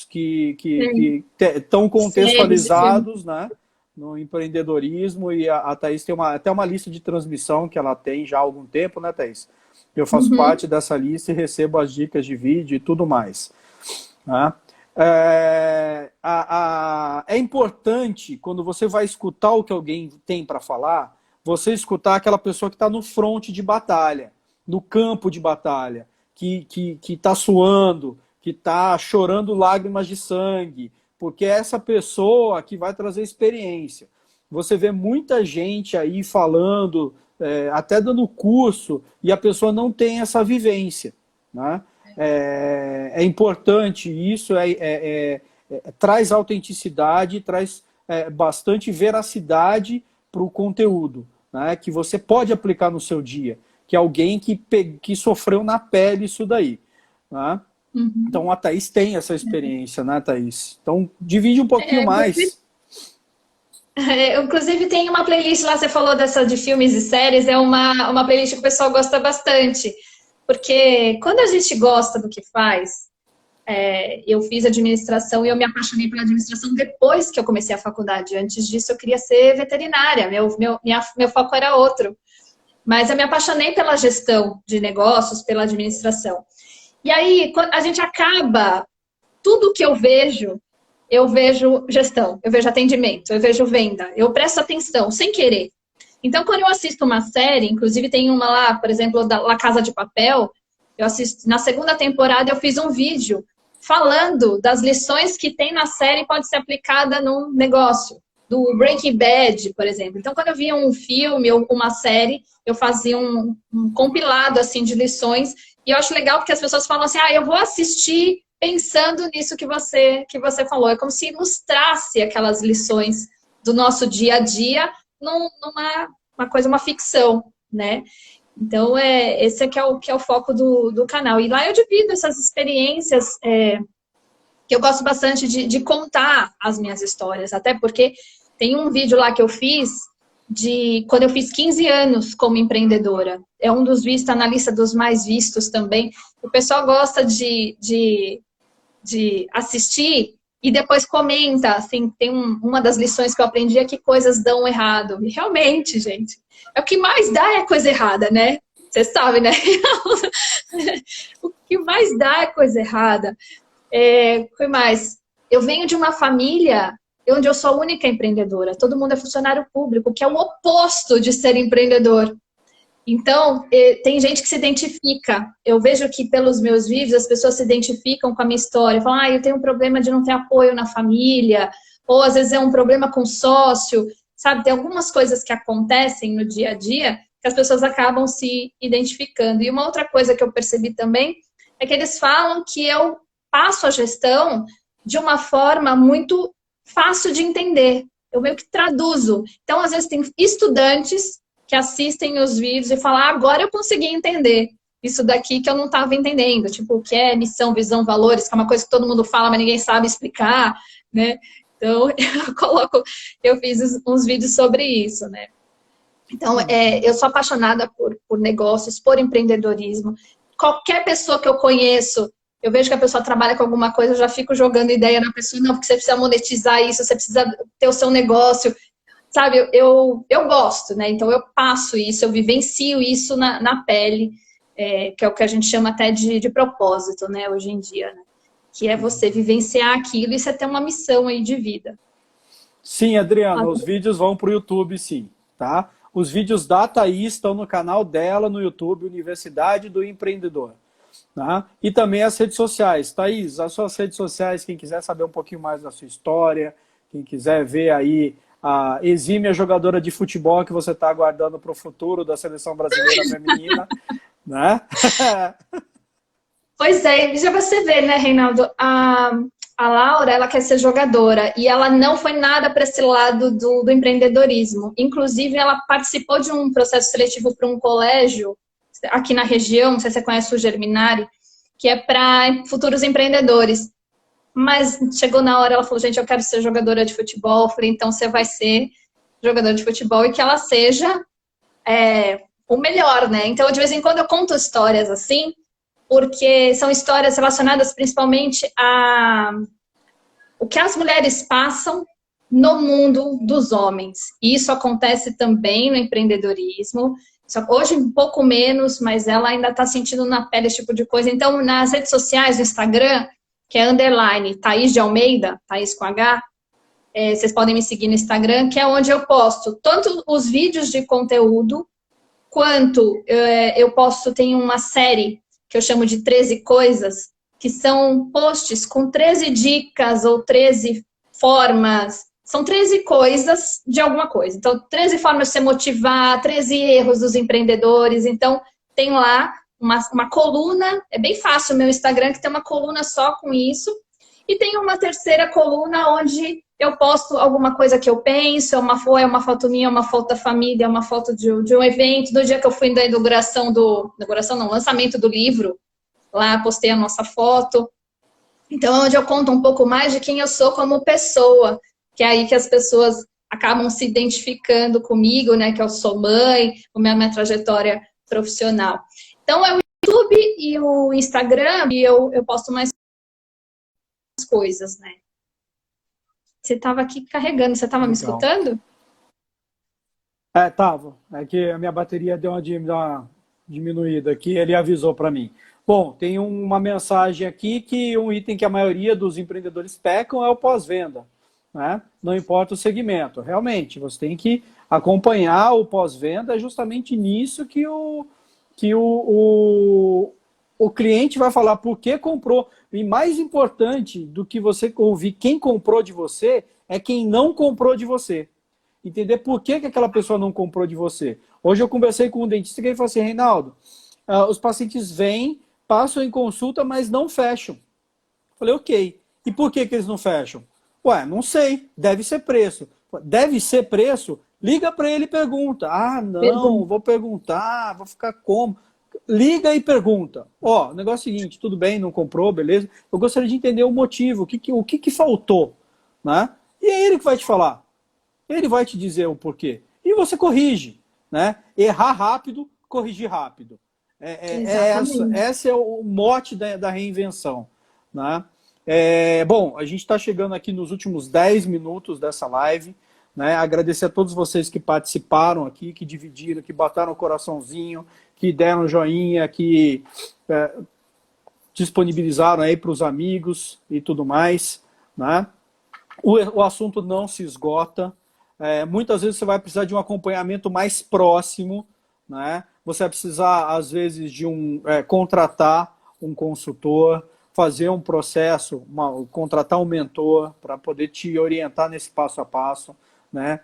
que estão contextualizados, né, no empreendedorismo, e a Thaís tem até uma lista de transmissão que ela tem já há algum tempo, né, Thaís? Eu faço parte dessa lista e recebo as dicas de vídeo e tudo mais. Né? É importante, quando você vai escutar o que alguém tem para falar, você escutar aquela pessoa que está no fronte de batalha, no campo de batalha, que está suando, que está chorando lágrimas de sangue, porque é essa pessoa que vai trazer experiência. Você vê muita gente aí falando, até dando curso, e a pessoa não tem essa vivência, né? É importante isso, traz autenticidade, traz bastante veracidade para o conteúdo, né, que você pode aplicar no seu dia, que é alguém que sofreu na pele isso daí. Né? Então a Thaís tem essa experiência, né, Thaís? Então divide um pouquinho mais. Inclusive tem uma playlist lá, você falou dessa de filmes e séries, é uma playlist que o pessoal gosta bastante. Porque quando a gente gosta do que faz, eu fiz administração e eu me apaixonei pela administração depois que eu comecei a faculdade. Antes disso, eu queria ser veterinária, meu foco era outro. Mas eu me apaixonei pela gestão de negócios, pela administração. E aí, quando a gente acaba, tudo que eu vejo gestão, eu vejo atendimento, eu vejo venda, eu presto atenção, sem querer. Então, quando eu assisto uma série, inclusive tem uma lá, por exemplo, da La Casa de Papel, eu assisto, na segunda temporada eu fiz um vídeo falando das lições que tem na série e pode ser aplicada num negócio, do Breaking Bad, por exemplo. Então, quando eu via um filme ou uma série, eu fazia um compilado assim de lições, e eu acho legal porque as pessoas falam assim, eu vou assistir pensando nisso que você falou. É como se ilustrasse aquelas lições do nosso dia a dia numa coisa, uma ficção, né? Então, esse que é o foco do canal. E lá eu divido essas experiências, que eu gosto bastante de contar as minhas histórias, até porque tem um vídeo lá que eu fiz de quando eu fiz 15 anos como empreendedora. É um dos vistos, tá na lista dos mais vistos também. O pessoal gosta de assistir e depois comenta, assim, tem uma das lições que eu aprendi é que coisas dão errado. E realmente, gente, o que mais dá é coisa errada, né? Você sabe, né? O que mais dá é coisa errada. O que mais? Eu venho de uma família onde eu sou a única empreendedora. Todo mundo é funcionário público, que é o oposto de ser empreendedor. Então, tem gente que se identifica. Eu vejo que pelos meus vídeos as pessoas se identificam com a minha história. Falam, eu tenho um problema de não ter apoio na família. Ou às vezes é um problema com sócio. Sabe, tem algumas coisas que acontecem no dia a dia que as pessoas acabam se identificando. E uma outra coisa que eu percebi também é que eles falam que eu passo a gestão de uma forma muito fácil de entender. Eu meio que traduzo. Então, às vezes tem estudantes que assistem os vídeos e falam, agora eu consegui entender isso daqui que eu não estava entendendo. Tipo, o que é missão, visão, valores, que é uma coisa que todo mundo fala, mas ninguém sabe explicar, né? Então, eu fiz uns vídeos sobre isso, né? Então, eu sou apaixonada por negócios, por empreendedorismo. Qualquer pessoa que eu conheço, eu vejo que a pessoa trabalha com alguma coisa, eu já fico jogando ideia na pessoa, não, porque você precisa monetizar isso, você precisa ter o seu negócio. Sabe, eu gosto, né? Então eu passo isso, eu vivencio isso na pele, que é o que a gente chama até de propósito, né? Hoje em dia, né? Que é você vivenciar aquilo e você ter uma missão aí de vida. Sim, Adriana, os vídeos vão para o YouTube, sim, tá? Os vídeos da Thaís estão no canal dela no YouTube, Universidade do Empreendedor. Tá? E também as redes sociais. Thaís, as suas redes sociais, quem quiser saber um pouquinho mais da sua história, quem quiser ver aí a exímia jogadora de futebol que você está aguardando para o futuro da seleção brasileira feminina, né? Pois é, já você vê, né, Reinaldo? A Laura, ela quer ser jogadora e ela não foi nada para esse lado do empreendedorismo. Inclusive, ela participou de um processo seletivo para um colégio aqui na região, não sei se você conhece o Germinari, que é para futuros empreendedores. Mas chegou na hora, ela falou, gente, eu quero ser jogadora de futebol. Eu falei, então você vai ser jogadora de futebol e que ela seja o melhor, né? Então, de vez em quando eu conto histórias assim, porque são histórias relacionadas principalmente a o que as mulheres passam no mundo dos homens. E isso acontece também no empreendedorismo. Hoje um pouco menos, mas ela ainda está sentindo na pele esse tipo de coisa. Então, nas redes sociais, no Instagram, que é _ Thaís de Almeida, Thaís com H, vocês podem me seguir no Instagram, que é onde eu posto tanto os vídeos de conteúdo, quanto eu posto, tem uma série que eu chamo de 13 coisas, que são posts com 13 dicas ou 13 formas, são 13 coisas de alguma coisa. Então, 13 formas de se motivar, 13 erros dos empreendedores. Então, tem lá uma coluna, é bem fácil o meu Instagram, que tem uma coluna só com isso. E tem uma terceira coluna onde eu posto alguma coisa que eu penso, é uma foto minha, é uma foto da família, é uma foto de um evento. Do dia que eu fui da lançamento do livro, lá postei a nossa foto. Então, é onde eu conto um pouco mais de quem eu sou como pessoa, que é aí que as pessoas acabam se identificando comigo, né? Que eu sou mãe, a minha trajetória profissional. Então, é o YouTube e o Instagram, e eu posto mais coisas, né? Você estava aqui carregando, você estava me escutando? Tava. É que a minha bateria deu uma diminuída aqui, ele avisou para mim. Bom, tem uma mensagem aqui que um item que a maioria dos empreendedores pecam é o pós-venda, né? Não importa o segmento. Realmente, você tem que acompanhar o pós-venda, é justamente nisso que o cliente vai falar por que comprou. E mais importante do que você ouvir quem comprou de você, é quem não comprou de você. Entender por que aquela pessoa não comprou de você. Hoje eu conversei com um dentista que ele falou assim, Reinaldo, os pacientes vêm, passam em consulta, mas não fecham. Falei, ok. E por que eles não fecham? Ué, não sei, deve ser preço. Deve ser preço? Liga para ele e pergunta. Ah, não, vou perguntar, vou ficar como? Liga e pergunta. Ó, o negócio é o seguinte, tudo bem, não comprou, beleza? Eu gostaria de entender o motivo, o que faltou, né? E é ele que vai te falar. Ele vai te dizer o porquê. E você corrige, né? Errar rápido, corrigir rápido. Esse é o mote da reinvenção, né? Bom, a gente está chegando aqui nos últimos 10 minutos dessa live, né? Agradecer a todos vocês que participaram aqui, que dividiram, que botaram o coraçãozinho, que deram joinha, que disponibilizaram aí para os amigos e tudo mais, né? O assunto não se esgota. Muitas vezes você vai precisar de um acompanhamento mais próximo, né? Você vai precisar, às vezes, de contratar um consultor, fazer um processo, contratar um mentor para poder te orientar nesse passo a passo, né?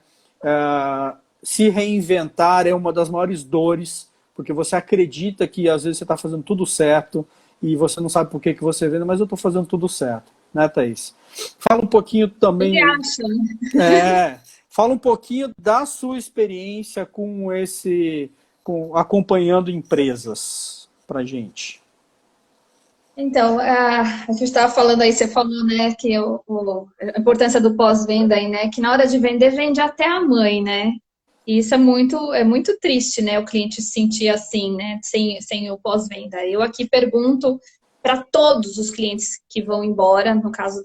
Se reinventar é uma das maiores dores, porque você acredita que às vezes você está fazendo tudo certo e você não sabe por que você vende, mas eu estou fazendo tudo certo, né, Thaís? Fala um pouquinho também. Fala um pouquinho da sua experiência acompanhando empresas para gente. Então, a gente estava falando aí, você falou, né, que a importância do pós-venda aí, né, que na hora de vender, vende até a mãe, né? E isso é muito triste, né, o cliente se sentir assim, né, sem o pós-venda. Eu aqui pergunto para todos os clientes que vão embora, no caso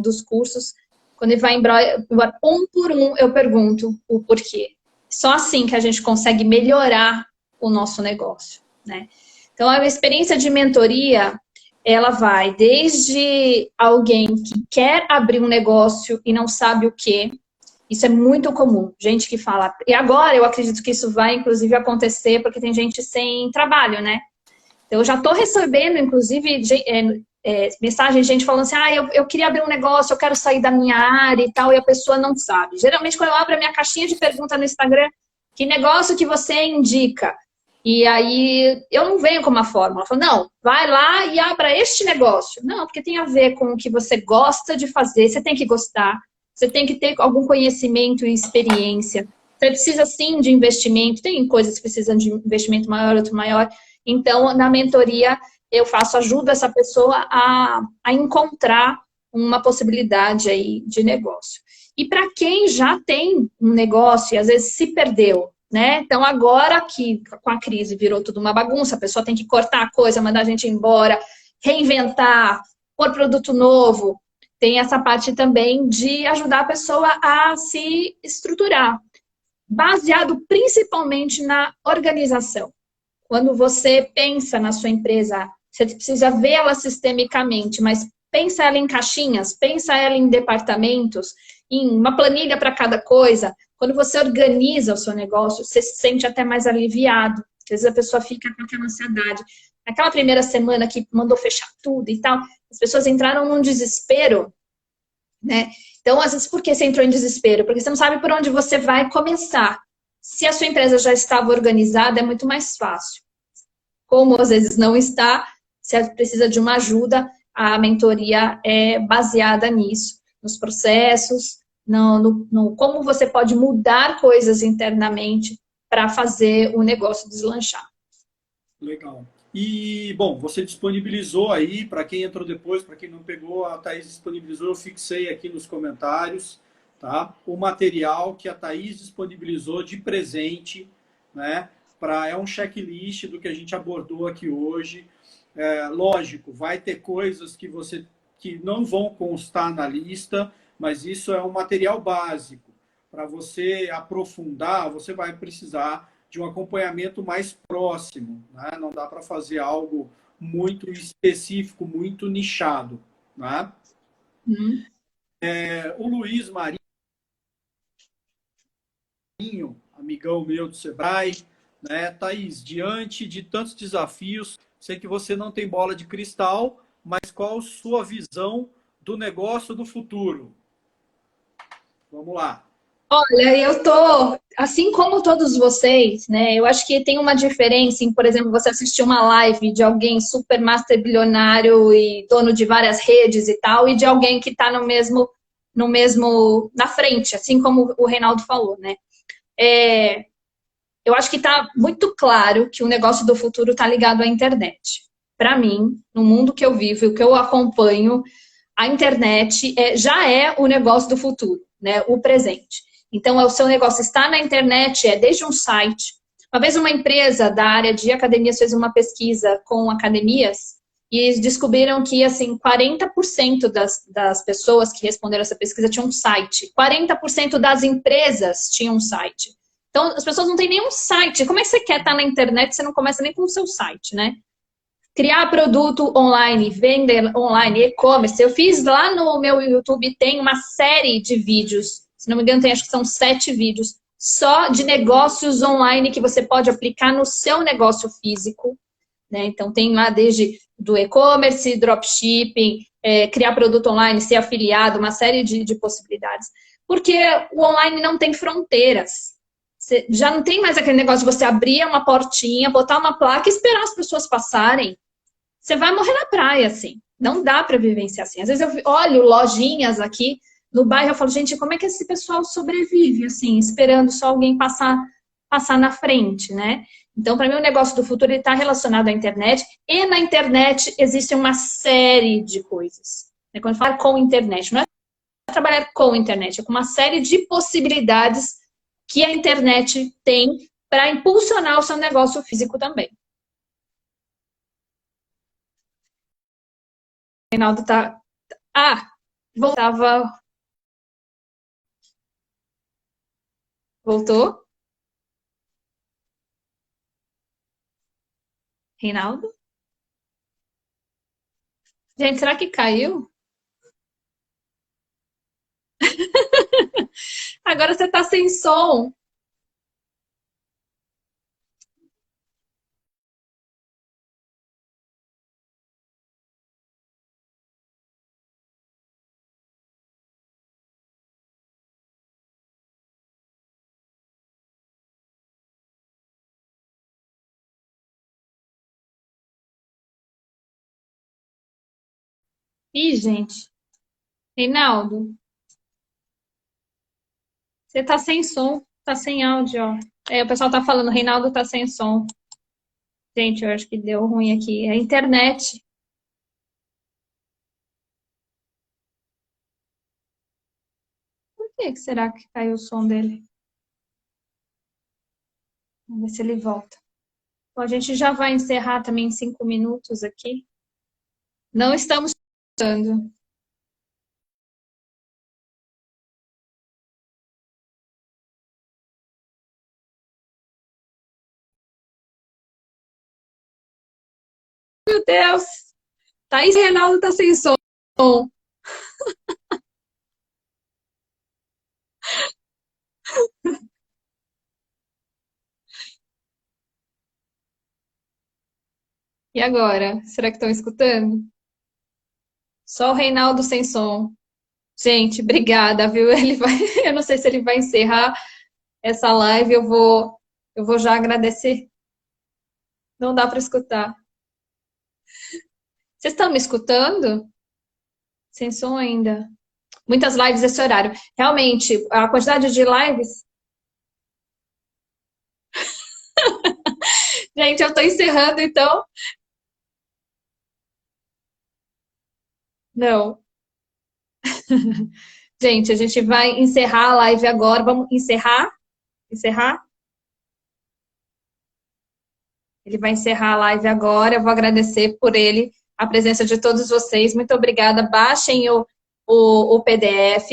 dos cursos, quando ele vai embora, um por um, eu pergunto o porquê. Só assim que a gente consegue melhorar o nosso negócio, né? Então, a experiência de mentoria, ela vai desde alguém que quer abrir um negócio e não sabe o quê. Isso é muito comum, gente que fala... E agora eu acredito que isso vai, inclusive, acontecer porque tem gente sem trabalho, né? Então, eu já estou recebendo, inclusive, mensagem de gente falando assim, eu queria abrir um negócio, eu quero sair da minha área e tal, e a pessoa não sabe. Geralmente, quando eu abro a minha caixinha de pergunta no Instagram, que negócio que você indica? E aí eu não venho com uma fórmula. Eu falo, não, vai lá e abra este negócio. Não, porque tem a ver com o que você gosta de fazer, você tem que gostar, você tem que ter algum conhecimento e experiência. Você precisa sim de investimento, tem coisas que precisam de investimento maior, outro maior. Então, na mentoria, eu ajudo essa pessoa a encontrar uma possibilidade aí de negócio. E para quem já tem um negócio e às vezes se perdeu, né? Então, agora que com a crise virou tudo uma bagunça, a pessoa tem que cortar a coisa, mandar a gente embora, reinventar, pôr produto novo. Tem essa parte também de ajudar a pessoa a se estruturar, baseado principalmente na organização. Quando você pensa na sua empresa, você precisa ver ela sistemicamente, mas pensa ela em caixinhas, pensa ela em departamentos, em uma planilha para cada coisa. Quando você organiza o seu negócio, você se sente até mais aliviado. Às vezes a pessoa fica com aquela ansiedade. Naquela primeira semana que mandou fechar tudo e tal, as pessoas entraram num desespero, né? Então, às vezes, por que você entrou em desespero? Porque você não sabe por onde você vai começar. Se a sua empresa já estava organizada, é muito mais fácil. Como às vezes não está, se precisa de uma ajuda, a mentoria é baseada nisso, nos processos, no como você pode mudar coisas internamente para fazer o negócio deslanchar. Legal. E, bom, você disponibilizou aí, para quem entrou depois, para quem não pegou, a Thaís disponibilizou, eu fixei aqui nos comentários, tá? O material que a Thaís disponibilizou de presente, né? É um checklist do que a gente abordou aqui hoje. Lógico, vai ter coisas que não vão constar na lista, mas isso é um material básico. Para você aprofundar, você vai precisar de um acompanhamento mais próximo, né? Não dá para fazer algo muito específico, muito nichado, né? Uhum. O Luiz Marinho, amigão meu do Sebrae, né? Thaís, diante de tantos desafios, sei que você não tem bola de cristal, mas qual a sua visão do negócio do futuro? Vamos lá. Olha, eu tô, assim como todos vocês, né? Eu acho que tem uma diferença em, por exemplo, você assistir uma live de alguém super master bilionário e dono de várias redes e tal, e de alguém que está na frente, assim como o Reinaldo falou, né? Eu acho que está muito claro que o negócio do futuro está ligado à internet. Para mim, no mundo que eu vivo e o que eu acompanho, a internet já é o negócio do futuro, né? O presente. Então, o seu negócio está na internet, é desde um site. Uma vez uma empresa da área de academias fez uma pesquisa com academias e descobriram que, assim, 40% das pessoas que responderam essa pesquisa tinham um site. 40% das empresas tinham um site. Então, as pessoas não têm nenhum site. Como é que você quer estar na internet se você não começa nem com o seu site, né? Criar produto online, vender online, e-commerce. Eu fiz lá no meu YouTube, tem uma série de vídeos, se não me engano, tem acho que são 7 vídeos, só de negócios online que você pode aplicar no seu negócio físico, né? Então tem lá desde do e-commerce, dropshipping, criar produto online, ser afiliado, uma série de possibilidades. Porque o online não tem fronteiras. Você já não tem mais aquele negócio de você abrir uma portinha, botar uma placa e esperar as pessoas passarem. Você vai morrer na praia, assim. Não dá para vivenciar assim. Às vezes eu olho lojinhas aqui no bairro, eu falo, gente, como é que esse pessoal sobrevive, assim, esperando só alguém passar na frente, né? Então, para mim, o negócio do futuro está relacionado à internet. E na internet existe uma série de coisas. Quando fala com internet, não é trabalhar com internet, é com uma série de possibilidades que a internet tem para impulsionar o seu negócio físico também. O Reinaldo tá. Ah, voltava. Voltou? Reinaldo? Gente, será que caiu? Agora você tá sem som. Ih, gente. Reinaldo, você tá sem som, tá sem áudio, ó. É, o pessoal tá falando, Reinaldo tá sem som. Gente, eu acho que deu ruim aqui. É a internet. Por que que será que caiu o som dele? Vamos ver se ele volta. Bom, a gente já vai encerrar também em 5 minutos aqui. Não estamos escutando. Meu Deus! Thaís e Reinaldo tá sem som. E agora? Será que estão escutando? Só o Reinaldo sem som. Gente, obrigada, viu? Ele vai, eu não sei se ele vai encerrar essa live, eu vou já agradecer. Não dá para escutar. Vocês estão me escutando? Sem som ainda. Muitas lives esse horário. Realmente, a quantidade de lives. Gente, eu estou encerrando, então. Não. Gente, a gente vai encerrar a live agora. Vamos encerrar? Encerrar? Ele vai encerrar a live agora. Eu vou agradecer por ele, a presença de todos vocês. Muito obrigada. Baixem o PDF.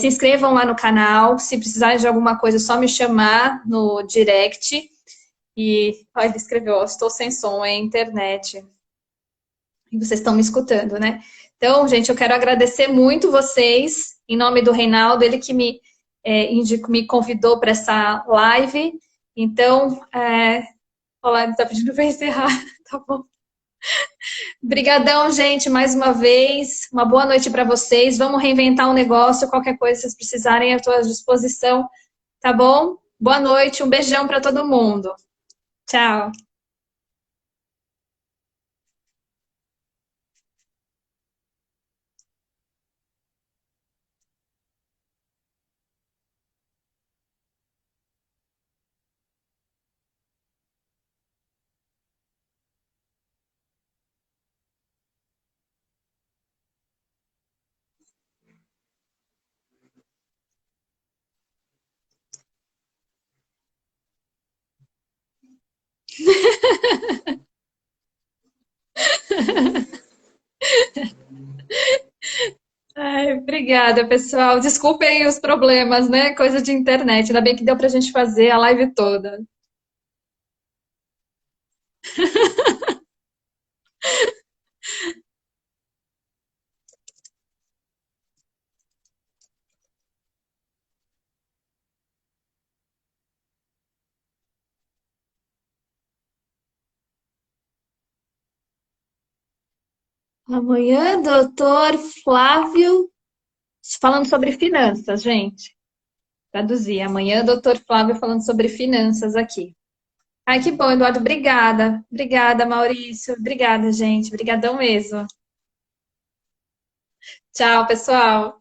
Se inscrevam lá no canal. Se precisarem de alguma coisa, é só me chamar no direct. E olha, ele escreveu: estou sem som, é internet. E vocês estão me escutando, né? Então, gente, eu quero agradecer muito vocês, em nome do Reinaldo, ele que me convidou para essa live. Então, olha, ele está pedindo para encerrar, tá bom? Obrigadão, gente, mais uma vez. Uma boa noite para vocês. Vamos reinventar um negócio. Qualquer coisa, se vocês precisarem, eu estou à disposição, tá bom? Boa noite, um beijão para todo mundo. Tchau. Ai, obrigada, pessoal. Desculpem os problemas, né? Coisa de internet. Ainda bem que deu pra gente fazer a live toda. Amanhã, doutor Flávio, falando sobre finanças, gente. Traduzir. Amanhã, doutor Flávio falando sobre finanças aqui. Ai, que bom, Eduardo. Obrigada. Obrigada, Maurício. Obrigada, gente. Obrigadão mesmo. Tchau, pessoal.